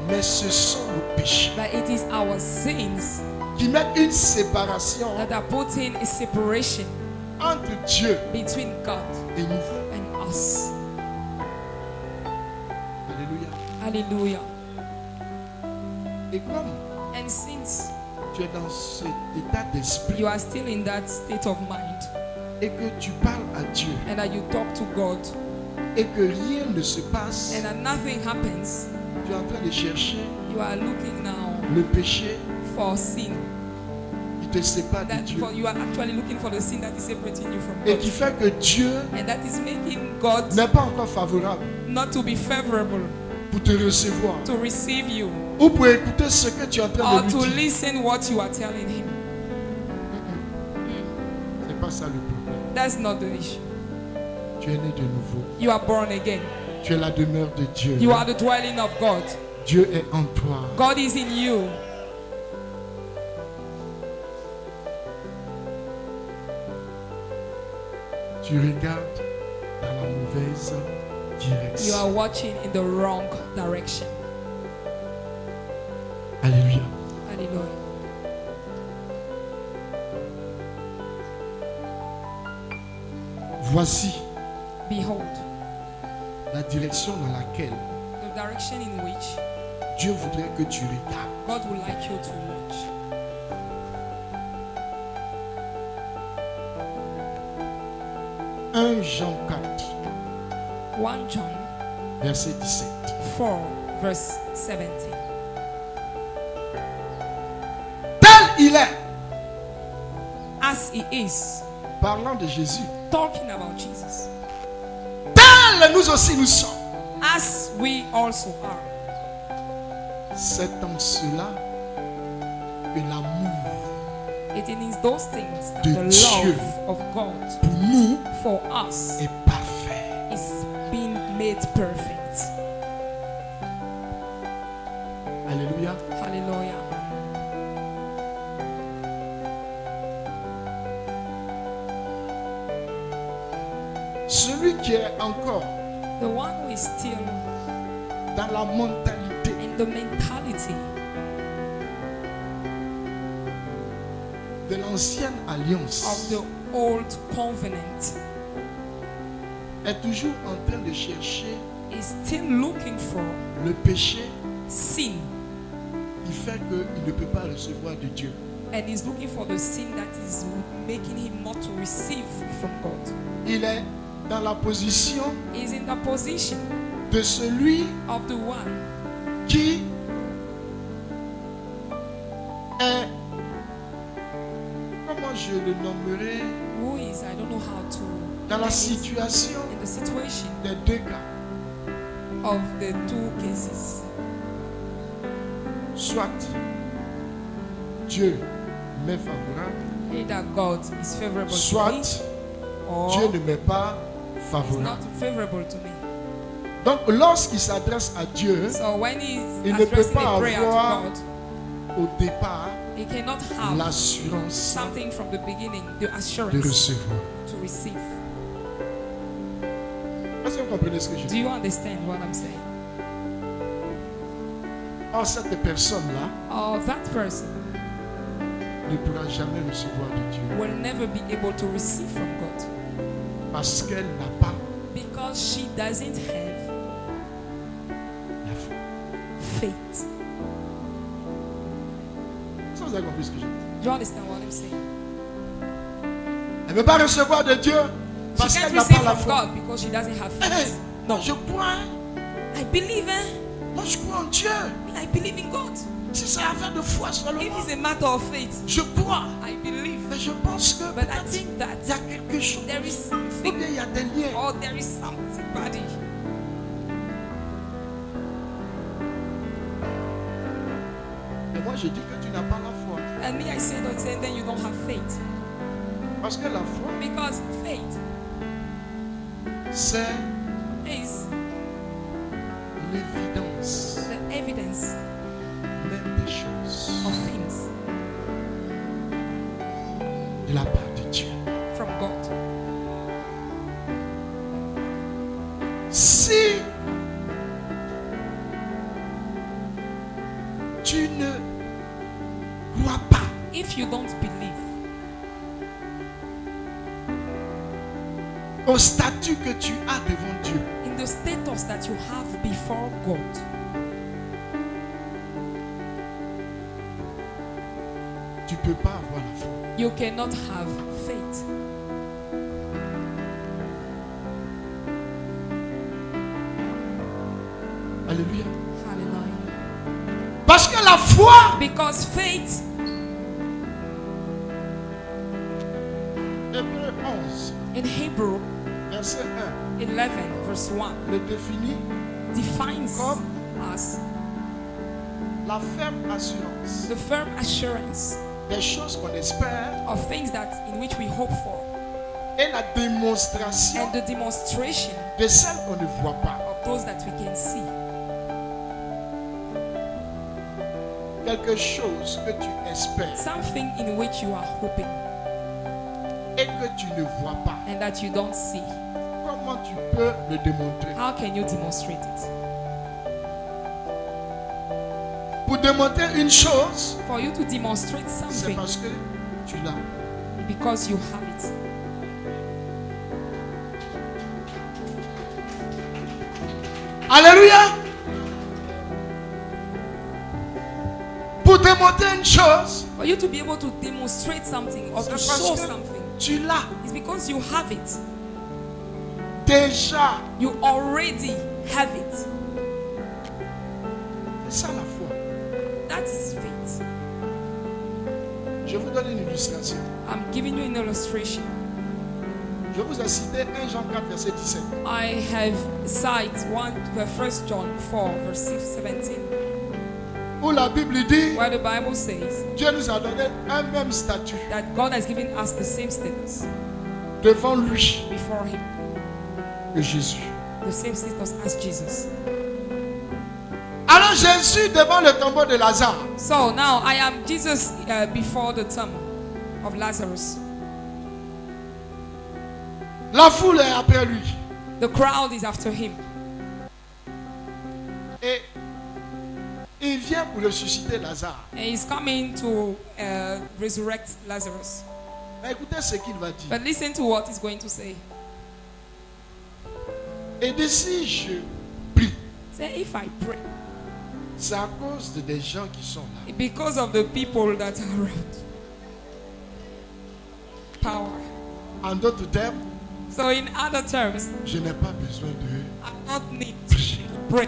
Mais ce sont nos péchés But it is our sins qui mettent une séparation that are putting a separation entre Dieu between God et nous. and us. Alléluia. Hallelujah. Et comme And since tu es dans cet état d'esprit you are still in that state of mind et que tu parles à Dieu and that you talk to God et que rien ne se passe, and that nothing happens, tu es en train de chercher you are looking now le péché for sin. qui te sépare de That Dieu you are actually looking for the sin that is separating you from et God. qui fait que Dieu And that is making God n'est pas encore favorable not to be favorable pour te recevoir to receive you ou pour écouter ce que tu es en train or de to lui dire. listen what you are telling him. C'est pas ça le problème. That's not the issue. Tu es né de nouveau. You are born again. Tu es la demeure de Dieu. You are the dwelling of God. Dieu est en toi. God is in you. Tu regardes dans la mauvaise You direction. are watching in the wrong direction. Alléluia. Hallelujah. Voici Behold, la direction dans laquelle the direction in which Dieu voudrait que tu regardes. God would like you to watch. 1 Jean 4, 1 John verset 17. 4, verse 17. Tel il est, As he is, parlant de Jésus, talking about Jesus, tel nous aussi nous sommes. as we also are. C'est en cela que l'amour It is those things that de the Dieu love of God pour nous for us est parfait. is being made perfect. Alléluia. Hallelujah. Celui qui est encore The one who is still dans la mentalité in the mentality de l'ancienne of alliance the old covenant est toujours en train de chercher is still looking for le péché sin qui fait qu'il ne peut pas recevoir de Dieu. and is looking for the sin that is making him not to receive from God. Il est dans la position He is in the position de celui of the one qui est, comment je le nommerai, who is, I don't know how to, dans la name it, situation in the situation des deux cas. of the two cases. Soit Dieu m'est favorable, Either God is favorable to me soit or Dieu ne m'est pas is favorable. not favorable to me. Donc lorsqu'il s'adresse à Dieu, So when he il is ne peut addressing pas a prayer to avoir God, au départ he cannot have l'assurance something from the beginning, the de assurance recevoir. to receive. Est-ce que vous comprenez ce que je Do dis? you understand what I'm saying? Or, cette personne-là Or that person ne pourra jamais recevoir de Dieu will never be able to receive from God parce qu'elle n'a pas because she doesn't have la foi. faith. Est-ce que vous avez compris ce que je dis? Do you understand what I'm saying? Elle ne peut pas recevoir de Dieu parce She qu'elle can't n'a receive pas la from foi. God because she doesn't have Hey, faith. No, je crois, I believe, moi je crois en Dieu. I believe in God. Si c'est affaire de foi If seulement, it's a matter of faith, je crois. I believe. Mais je pense que But I peut-être think il y a that quelque chose, there is ou something bien il y a des liens. or there is somebody. Et moi je dis que tu n'as pas la foi. And me, I say, don't say, then you don't have faith. Parce que la foi, Because faith c'est is l'évidence the evidence même des choses of things de la part de Dieu. from God. Si tu ne crois pas If you don't believe au statut que tu as devant Dieu, in the status that you have before God, tu ne peux pas avoir la foi. you cannot have faith. Alléluia. Hallelujah. Parce que la foi, Because faith, Hébreu 11, in Hebrew verset 1, 11, verse 1, le définit defines Comme as la ferme assurance the firm assurance des choses qu'on espère of things that in which we hope for et la démonstration and the demonstration de celles qu'on ne voit pas. of those that we can see. Quelque chose que tu espères Something in which you are hoping et que tu ne vois pas. and that you don't see. Comment tu peux le démontrer? How can you demonstrate it? Pour démontrer une chose, For you to demonstrate c'est something parce que tu l'as. because you have it. Alléluia. Pour démontrer une chose, For you to be able to demonstrate something or to c'est show parce que something, tu l'as it's because you have it. déjà. You already have it. C'est ça la foi. That is faith. Je vous donne une illustration. I'm giving you an illustration. Je vous ai cité 1 Jean 4, verset 17. I have cite 1 John 4, verse 17, Où la Bible dit, where the Bible says Dieu nous a donné un même statut that God has given us the same status devant lui before Him, que Jésus. the same status as Jesus. Alors Jésus devant le tombeau de Lazare, So now I am Jesus before the tomb of Lazarus. la foule est après lui. The crowd is after him. Et il vient pour ressusciter Lazare. And he's coming to resurrect Lazarus. Mais écoutez ce qu'il va dire. But listen to what he's going to say. Et d'ici je prie, Say, if I pray, c'est à cause des gens qui sont là. because of the people that are around. Power. En d'autres termes, So in other terms, je n'ai pas besoin de I don't need to pray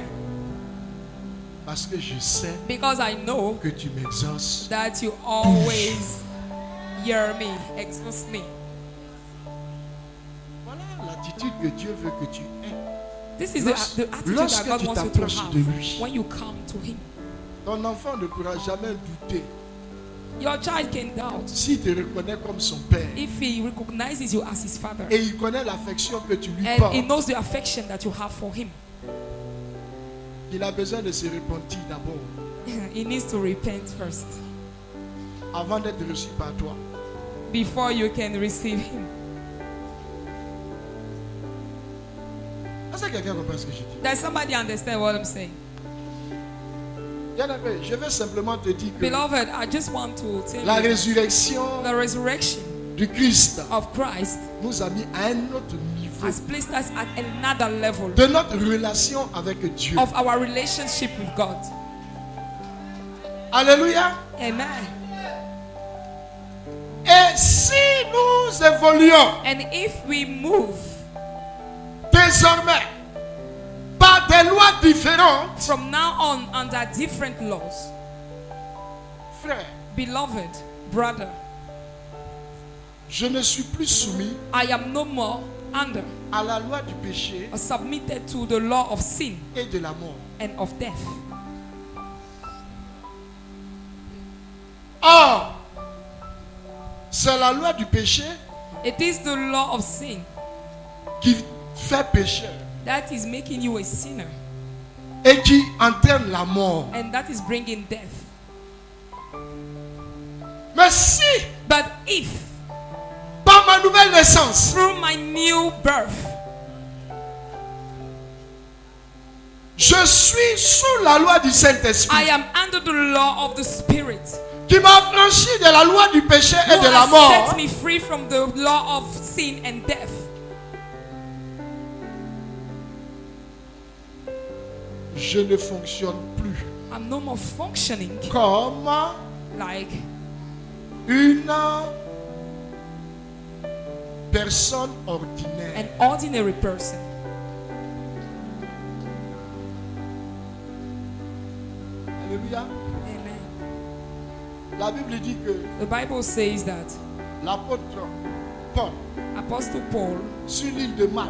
parce que je sais because I know que tu m'exauces. that you always hear me, exhaust me. Voilà l'attitude que Dieu veut que tu aies. This is the attitude that Lorsque God tu wants you to t'approches de lui. have when you come to Him. Ton enfant ne pourra jamais douter Your child can doubt s'il te reconnaît comme son père if he recognizes you as his father et il connaît l'affection que tu lui and portes. he knows the affection that you have for him. Il a besoin de se repentir d'abord He needs to repent first avant d'être reçu par toi. before you can receive him. Est-ce que quelqu'un comprend ce que je dis? Does somebody understand what I'm saying? Bien-aimé, je veux simplement te dire que Beloved, I just want to tell la you that résurrection the resurrection du Christ of Christ nous a mis à un autre niveau has placed us at another level de notre relation avec Dieu. of our relationship with God. Alléluia. Amen. Et si nous évoluons And if we move désormais par des lois différentes, from now on under different laws, frère, beloved brother, je ne suis plus soumis I am no more under à la loi du péché or submitted to the law of sin et de la mort. and of death. Or, c'est la loi du péché It is the law of sin qui fait pécheur that is making you a sinner et qui entraîne la mort. and that is bringing death. Mais si, But if par ma nouvelle naissance, through my new birth je suis sous la loi du Saint-Esprit I am under the law of the Spirit qui m'a franchi de la loi du péché et who de la has mort, set me free from the law of sin and death, je ne fonctionne plus I'm no more functioning comme like une personne ordinaire. an ordinary person. Alléluia. Amen. La Bible dit que The Bible says that l'apôtre Paul, Apostle Paul sur l'île de Malte,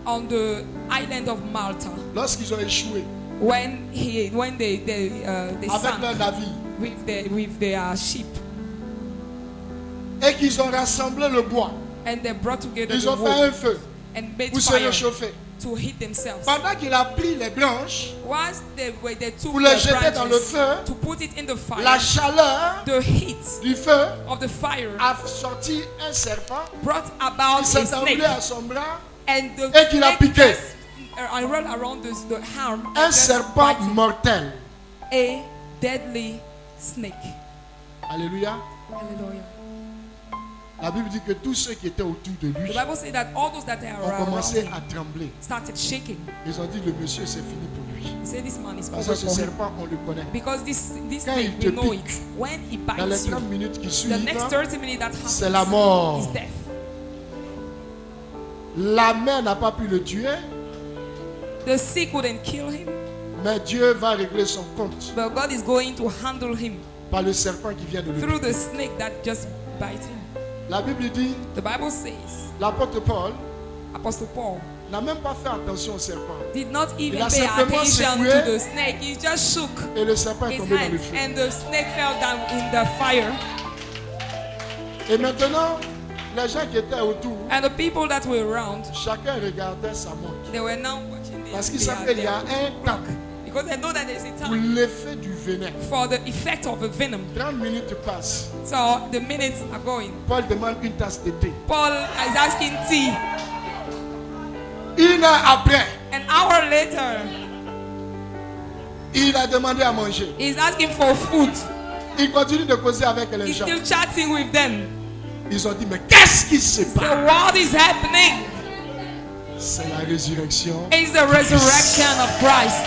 on the island of Malta, lorsqu'ils ont échoué when they avec sank leur navire with their ship et qu'ils ont rassemblé le bois And they brought together Ils the ont fait un wood feu and made pour se fire réchauffer. to heat themselves. Pendant qu'il a pris les branches Once they took pour les the jeter dans le branches feu, to put it in the la fire, chaleur the heat du feu of the fire a sorti un serpent brought about qui a s'est enroulé snake, à son bras, and the et qu'il a snake piqué. just unrolled around the arm, un and just serpent bite it. mortel. A deadly snake. Alléluia. Hallelujah. La Bible dit que tous ceux qui étaient autour de lui The Bible says that all those that are ont around commencé him à trembler. started shaking. Ils ont dit le monsieur c'est fini pour lui. He said, "This man is Parce que over ce for him." serpent on le connaît. Because this Quand snake, il te we know pique, it. When he Dans les bites you, 30 minutes qui the suivent, next 30 minutes that c'est la happens mort. is death. La mer n'a pas pu le tuer, The sea couldn't kill him, mais Dieu va régler son compte but God is going to handle him par le serpent qui vient de le through piquer. the snake that just bite him. La Bible dit, The Bible says, l'apôtre Paul Apostle Paul n'a même pas fait attention au serpent. did not even a pay simplement attention secoué. to the snake. He just shook Et le serpent est his tombé dans le hand, feu. and the snake fell down in the fire. Et maintenant, les gens qui étaient autour, And the people that were around, chacun regardait sa montre. they were now watching Parce qu'ils their savent qu'il y a un temps because they know that there's a pour time l'effet du venin. for the effect of a venom. 30 minutes passent. So the minutes are going. Paul demande une tasse de thé. Paul is asking tea. 1 heure après, An hour later, il a demandé à manger. he's asking for food. Il continue de causer avec les He's gens. still chatting with them. Ils ont dit, mais qu'est-ce qui se So passe? what is happening? C'est la résurrection. It's the resurrection of Christ.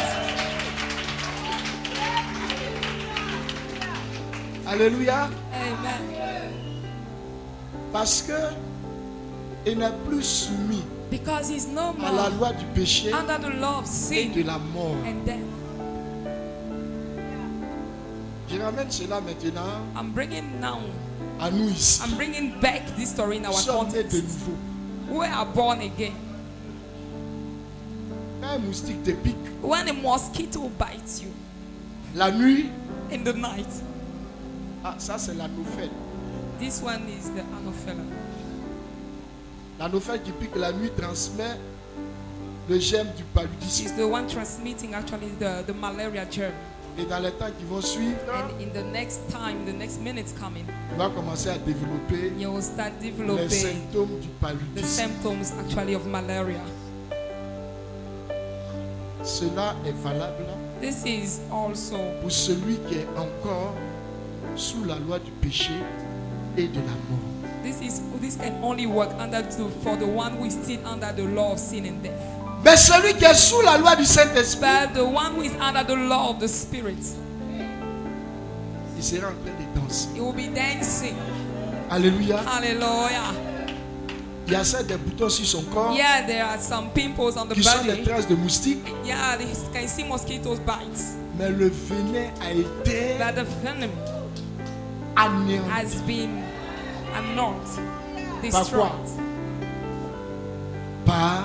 Alléluia. Amen. Parce que il n'est plus soumis Because he's no à la more loi du péché under the law of et de sin la mort. and death. Je ramène cela maintenant I'm bringing now, à nous ici. I'm bringing back this story in Nous our sommes nés de context. nouveau. We are born again. Quand un moustique te pique, When a mosquito bites you la nuit, in the night, ah, ça c'est l'anophèle. this one is the Anopheles. L'anophèle qui pique la nuit transmet le germe du paludisme. She's the one transmitting actually the malaria germ. Et dans les temps qui vont suivre, And in the next time, the next minutes coming, il va commencer à développer you will start les developing symptômes du the paludisme. symptoms actually of malaria. Cela est valable This is also pour celui qui est encore sous la loi du péché et de la mort. this can only work for the one who is still under the law of sin and death. Mais celui qui est sous la loi du Saint-Esprit, But the one who is under the law of the Spirit, il sera en train de danser. he will be dancing. Alléluia. Hallelujah. Il y a ça des boutons sur son corps Yeah, there are some pimples on the qui sont des body. traces de moustiques, Yeah, you can see mosquitoes bites. mais le venin a été But the venom anéanti. has been annulled, Par destroyed quoi? Par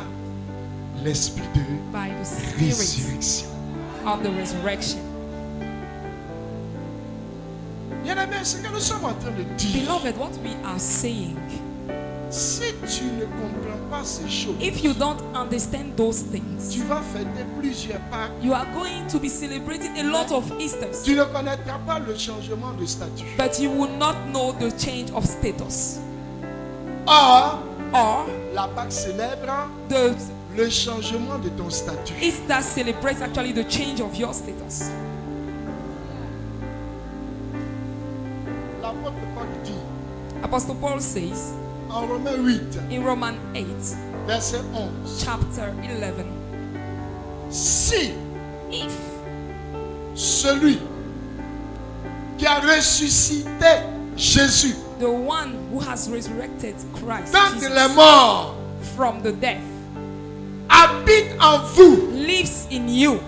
l'esprit de by the Spirit résurrection. of the resurrection. Bien-aimé, ce que nous sommes en train de dire, Beloved, what we are saying, si tu ne comprends pas ces choses, if you don't understand those things, tu vas fêter plusieurs Pâques. you are going to be celebrating a lot of Easters, Tu ne connaîtras pas le changement de statut. but you will not know the change of status. Or, Or la Pâque célèbre the le changement de ton statut. Easter celebrates actually the change of your status. L'apôtre Paul dit Apostle Paul says en Romains 8, in Romans 8, verset 11, chapter 11, si if celui qui a ressuscité Jésus the one who has resurrected Christ d'entre Jesus les morts from the death habite en vous, lives in you,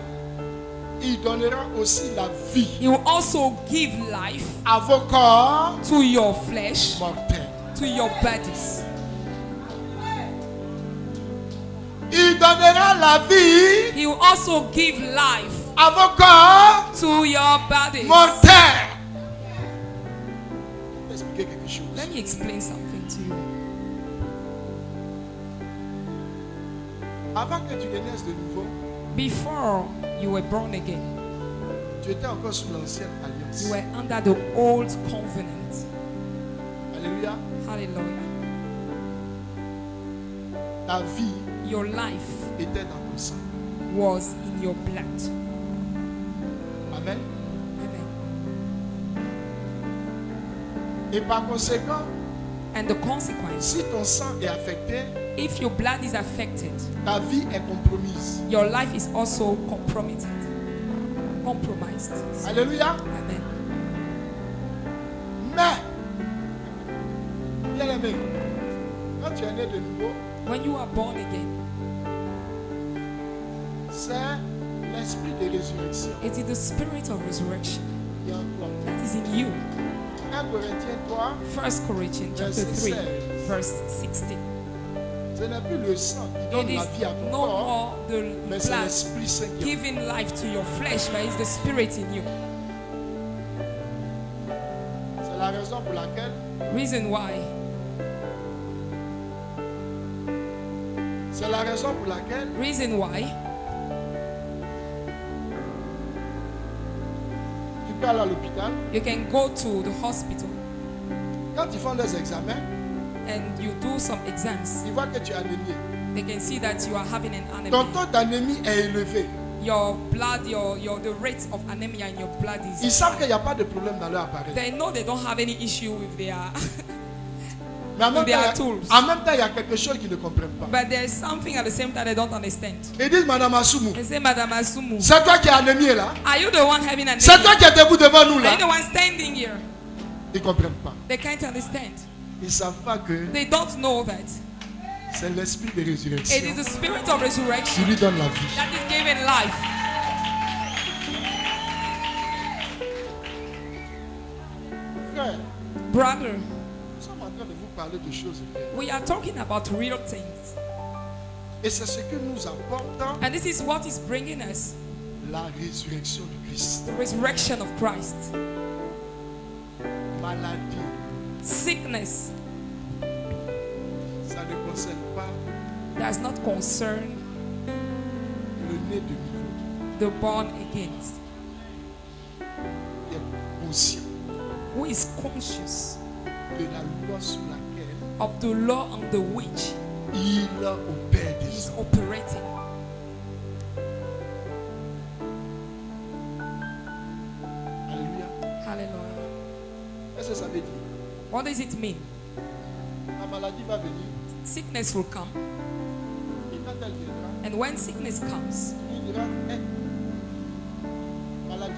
il donnera aussi la vie he will also give life à vos corps to your flesh, mortels. to your bodies. Il donnera la vie He will also give life à vos corps to your bodies. mortels. Je vais expliquer quelque chose. Let me explain something to you. Avant que tu ne naisses de nouveau, before you were born again, tu étais encore sous l'ancienne alliance. you were under the old covenant. Alléluia. Hallelujah. Ta vie Your life était dans ton sang. was in your blood. Amen. Amen. Et par conséquent, And the consequence, si ton sang est affecté, if your blood is affected, ta vie est compromise. your life is also compromised. Alléluia. Amen. Mais, bien aimé, quand tu es né de nouveau, When you are born again, c'est l'esprit de résurrection it is the spirit of resurrection qui est en toi. that is in you. 1 Corinthiens 3, 1 Corinthians chapter Verset 3, 16. verse 16. ce n'est plus le sang qui donne It la is vie à ton no corps, more the mais c'est blood l'Esprit Saint qui est en giving life to your flesh, but it's the spirit in you. toi. C'est la raison pour laquelle Reason why. c'est la raison pour laquelle Reason why tu peux aller à l'hôpital. you can go to the hospital Quand ils font des examens, and you do some exams. ils voient que tu es anémié. They can see that you are having an Ton anemia. taux d'anémie est élevé. Your blood, the rate of anemia in your blood Ils is savent qu'il high. n'y a pas de problème dans leur appareil. They know they don't have any issue with their Mais en même, They are temps, tools. en même temps, il y a quelque chose qu'ils ne comprennent pas. but there's something at the same time they don't understand. Ils disent, Madame Assoumou, They say, Madame Asumu, c'est toi qui es anémié là. are you the one having anemia? C'est toi qui es debout devant nous Are là. you the one standing here? Ils ne comprennent pas. They can't understand. Ils ne savent pas que They don't know that c'est l'esprit de it is résurrection the spirit of qui resurrection lui donne la vie. that is giving life. Frère, Brother, nous sommes en train de vous parler de choses réelles. we are talking about real things. Et c'est ce que nous apporte And this is what is bringing us la résurrection du Christ. the resurrection of Christ. Maladie, Sickness ça ne concerne pas does not concern le né de nouveau. the born again, Qui est conscient who is conscious de la loi sous laquelle of the law under which il opère he des is hommes. operating. Alléluia. Hallelujah. Qu'est-ce que ça veut dire? What does it mean? La maladie va venir Sickness will come, et quand elle viendra, and when sickness comes, il dira, hey, maladie,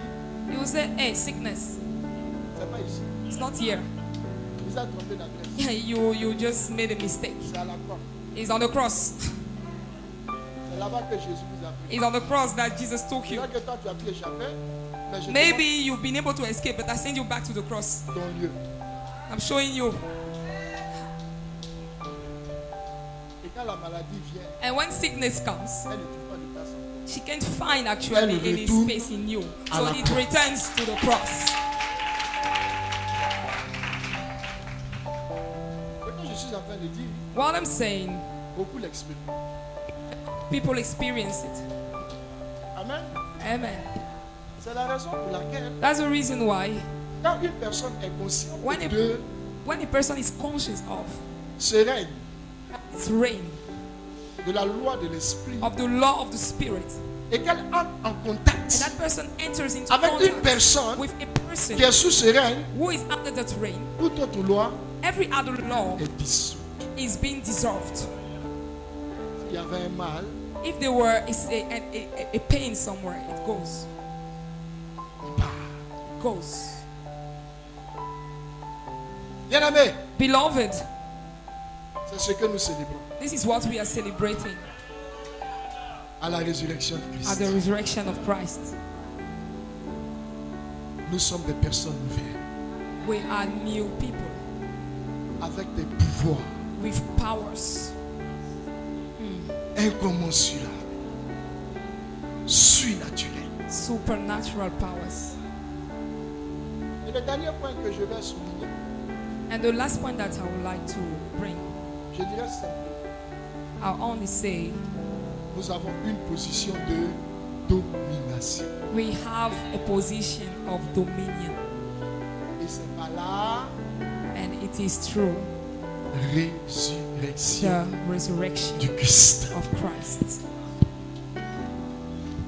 you will say, hey, sickness, c'est pas ici. it's not here. Vous avez trompé d'adresse. You just made a mistake. C'est à la croix. It's on the cross. C'est là-bas que Jésus vous a pris. It's on the cross that Jesus took C'est you. vrai que toi tu as pu échapper, mais je Maybe you've been able to escape, but I send you back to the cross. te montre ton lieu. I'm showing you. Et quand la maladie vient, And when sickness comes, elle ne trouve pas de place en toi. she can't find actually Elle any retourne space in you. à So la it croix. returns to the cross. Ce que je suis en train de dire, What I'm saying, beaucoup l'expriment. people experience it. Amen. Amen. C'est la raison pour laquelle, That's the reason why quand une personne est consciente when a person is conscious of ce règne its reign, de la loi de l'esprit of the law of the spirit, et qu'elle entre en and contact that person enters into avec une contact personne with a person qui est sous ce règne, who is under that reign, toute autre loi every other law est dissoute. is being dissolved. S'il y avait un mal, If there were a pain somewhere, it goes. il part. It goes. Bien aimé, Beloved, c'est ce que nous célébrons this is what we are celebrating à la résurrection de at Christ. the resurrection of Christ. Nous sommes des personnes nouvelles We are new people avec des pouvoirs with powers, incommensurables, surnaturels. supernatural powers. Et le dernier point que je vais souligner, And the last point that I would like to bring, je dirais simplement, I'll only say nous avons une position de domination. We have a position of dominion. Et c'est par la And it is through résurrection the resurrection du Christ. of Christ.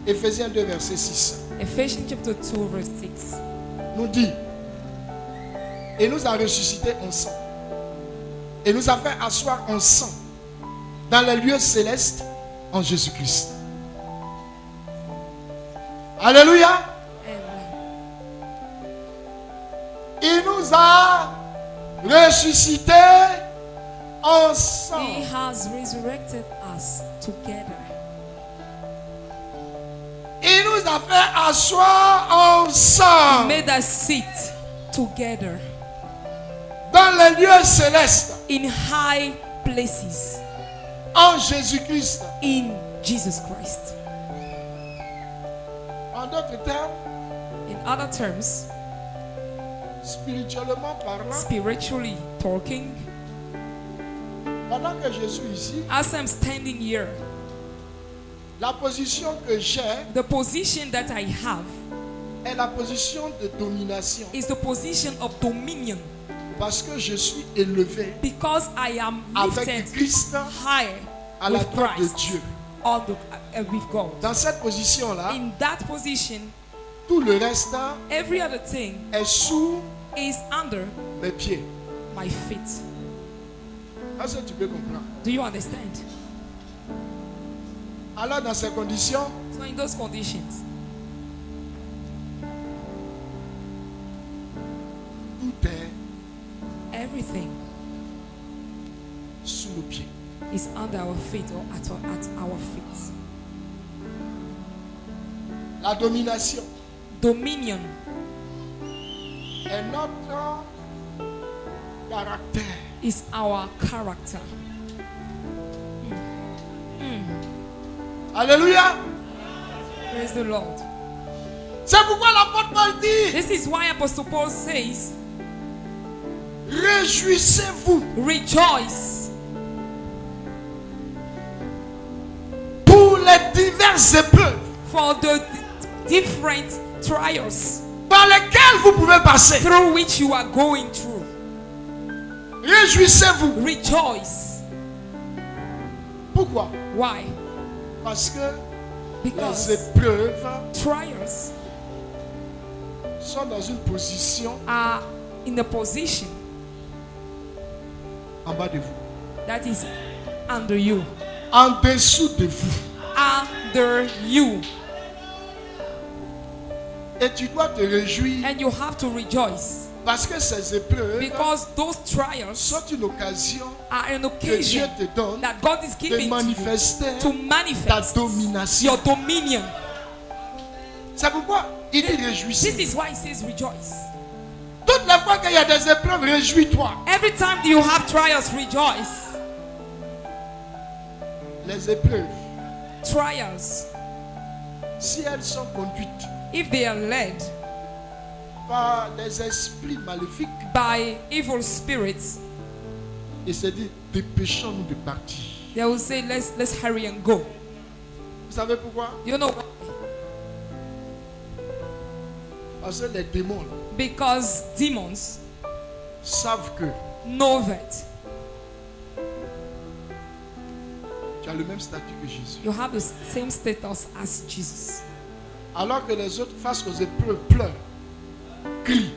Éphésiens 2, verset 6 Ephesians chapter 2 verse 6. nous dit, et nous a ressuscités ensemble, et nous a fait asseoir ensemble dans les lieux célestes en Jésus-Christ. Alléluia. Amen. Il nous a ressuscités He ensemble. has resurrected us together. Il nous a fait asseoir He ensemble made us sit together dans les lieux célestes in high places en Jésus-Christ. in Jesus Christ. En d'autres termes, In other terms, spirituellement parlant, spiritually talking, pendant que je suis ici, as I'm standing here, la position que j'ai the position that I have est la position de domination. is the position of dominion Parce que je suis élevé because I am avec lifted Christ higher à la with droite de Christ Dieu. on the, with God. Dans cette position-là, In that position, tout le reste every other thing est sous is under mes pieds. my feet. Est-ce que tu peux comprendre? Do you understand? Alors, dans ces conditions, So in those conditions, tout est everything sous nos pieds. is under our feet or at our feet. La domination Dominion est notre caractère. is our character. Alléluia. Praise the Lord. C'est pourquoi l'apôtre Paul dit, This is why Apostle Paul says, réjouissez-vous rejoice pour les diverses épreuves for the different trials par lesquelles vous pouvez passer. through which you are going through. Réjouissez-vous. Rejoice. Pourquoi? Why? Parce que les Because épreuves trials sont dans une position are in a position en bas de vous, that is under you. en dessous de vous. Under you. Et tu dois te réjouir And you have to rejoice parce que ces épreuves because those trials sont une occasion are an que Dieu occasion te donne that God is de giving to you manifester to ta manifest domination. your dominion. C'est pourquoi il dit This réjouissez. is why he says rejoice. Toutes les fois qu'il y a des épreuves, réjouis-toi. Every time you have trials, rejoice. Les épreuves, Trials, si elles sont conduites if they are led par des esprits maléfiques, by evil spirits, et c'est dit, dépêchons-nous de partir. they will say, let's hurry and go. Vous savez pourquoi? You know why? Parce que les démons là, Because demons savent que know that tu as le même statut que Jésus. you have the same status as Jesus. Alors que les autres, face aux épreuves, pleurent, crient,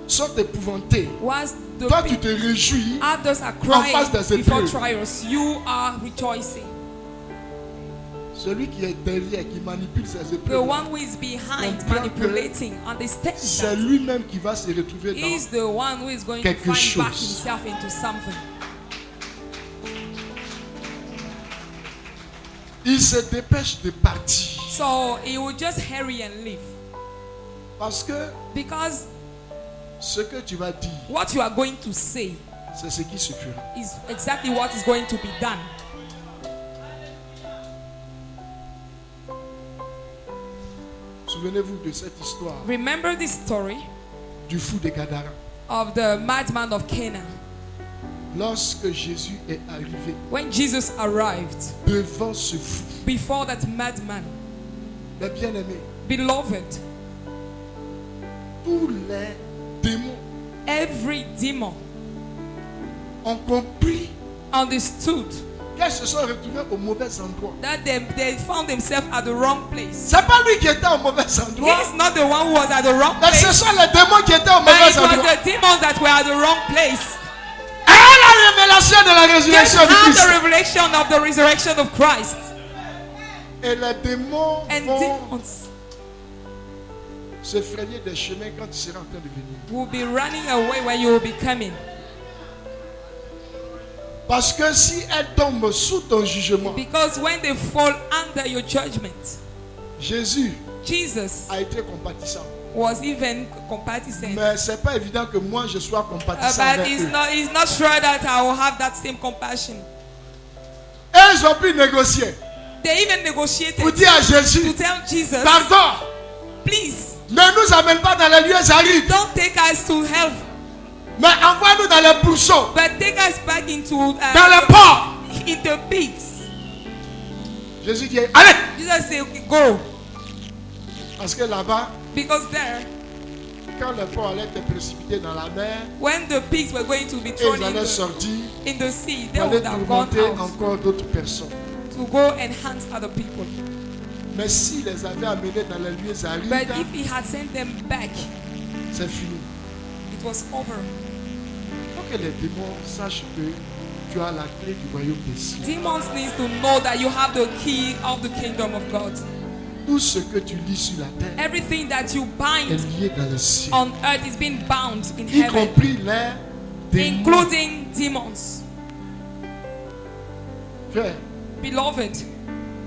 sont épouvantés. Whilst the Toi, tu te réjouis. others are face des crying before épreuves. trials, you are rejoicing. Celui qui est derrière, qui manipule ces The épreuves, one who is behind comprend manipulating understands c'est that lui-même qui va se retrouver he is dans. the one who is going to quelque find back chose. himself into something. Il se dépêche de partir. So he will just hurry and leave. Parce que Because ce que tu vas dire, what you are going to say c'est ce qui se fera. is exactly what is going to be done. Souvenez-vous de cette histoire Remember this story du fou de Gadara. of the madman of Cana. Lorsque Jésus est arrivé When Jesus arrived devant ce fou, before that madman, les bien-aimés, beloved, tous les démons every demon ont compris understood qu'elles se sont retrouvées au mauvais endroit. that they found themselves at the wrong place. C'est pas lui qui était au mauvais endroit, He's not the one who was at the wrong mais ce place, sont les démons qui étaient au but mauvais it was endroit. the demons that were at the wrong place. Et la révélation de la Just résurrection de have the Christ. revelation of the resurrection of Christ. Et les démons And vont demons se frayer des chemins quand tu seras en train de venir. will be running away when you will be coming. Parce que si elles tombent sous ton jugement, Because when they fall under your judgment, Jésus Jesus a été compatissant. was even compatissant. Mais c'est pas évident que moi je sois compatissant But avec he's eux. not sure that I will have that same compassion. Et ils ont pu négocier They even negotiated pour dire à to Jésus, tell Jesus, pardon, please ne nous amène pas dans les lieux arides, don't take us to hell, mais envoie-nous dans les buissons, but take us back into dans les ports. in the pigs. Jésus dit, allez, Jesus said, okay, go, parce que là-bas, because there, quand les porcs allaient être précipités dans la mer, when the pigs were going to be et thrown ils allaient sortir, in the sea, they ils allaient would have gone tourmenter out encore d'autres personnes. to go and hunt other people. Mais s'il les avait amenés dans les lieux But arides, if he had sent them back, c'est fini. it was over. Il faut que les démons sachent que tu as la clé du royaume des cieux. Demons need to know that you have the key of the kingdom of God. Tout ce que tu lis sur la terre Everything that you est bind lié dans les cieux, on earth is being bound in y heaven, compris les démons. including demons. Frère, Beloved,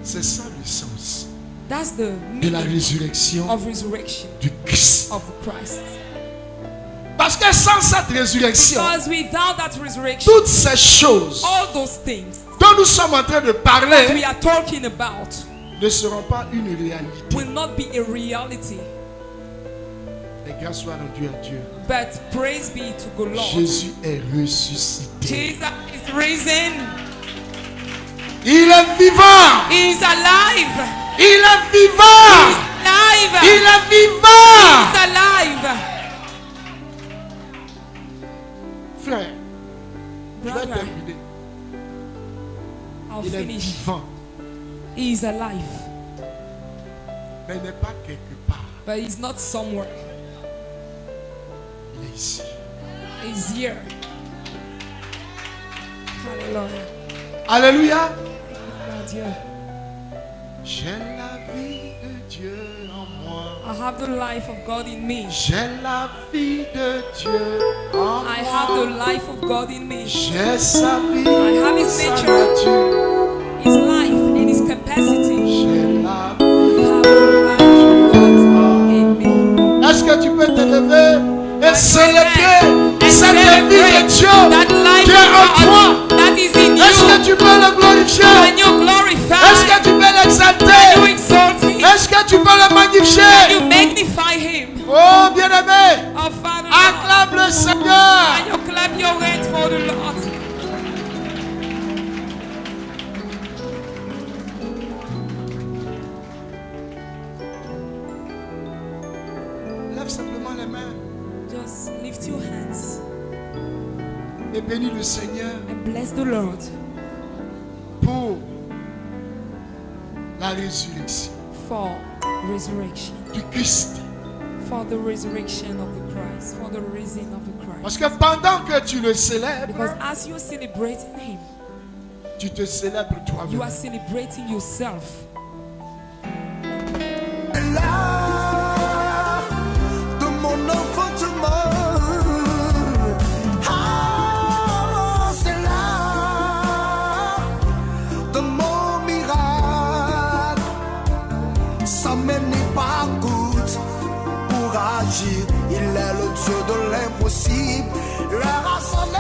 c'est ça le sens that's the de la meaning résurrection of resurrection du Christ. of Christ. Parce que sans cette résurrection, Because without that resurrection, toutes ces choses all those things dont nous sommes en train de that we parler are talking about ne seront pas une réalité. will not be a reality. Et grâce soit rendue à Dieu. But praise be to the Lord. Jésus est ressuscité. Jesus is risen. Il est vivant. He is alive. Il est He is vivant. alive. Il est He vivant. is alive. Frère, je vais Brother, terminer. I'll Il est finish. vivant. He is alive. Mais il n'est pas quelque part. But he's not somewhere. Il est ici. He's here. Hallelujah. Alléluia. Gloire à Dieu. J'ai la vie de Dieu en moi. I have the life of God in me. J'ai la vie de Dieu en I moi. have the life of God in me. J'ai sa vie, I have his sa nature. nature. His life and his capacity. J'ai la I have the life of God in me. Est-ce que tu peux te lever et célébrer cette celebrate vie de Dieu that life qui est en of toi? God that is in Est-ce que you. tu peux le glorifier? Can you Est-ce que glorify? tu peux Can you l'exalter? exalt him? Est-ce que tu peux le Can magnifier? you magnify him? Oh bien-aimé, Oh Father, Lord, acclame le Seigneur. can you clap your hands for the Lord? Lève simplement les mains Just lift your hands et bénis le Seigneur and bless the Lord pour la résurrection for resurrection, du Christ. for the resurrection of the Christ, for the rising of the Parce Christ. que pendant que tu le célèbres, Because as you're celebrating him, tu te célèbres you toi-même. are celebrating yourself. Là de mon enfantement, ah, c'est là de mon miracle. Ça mène pas coûte pour agir. Il est le Dieu de l'impossible. Le rassemblé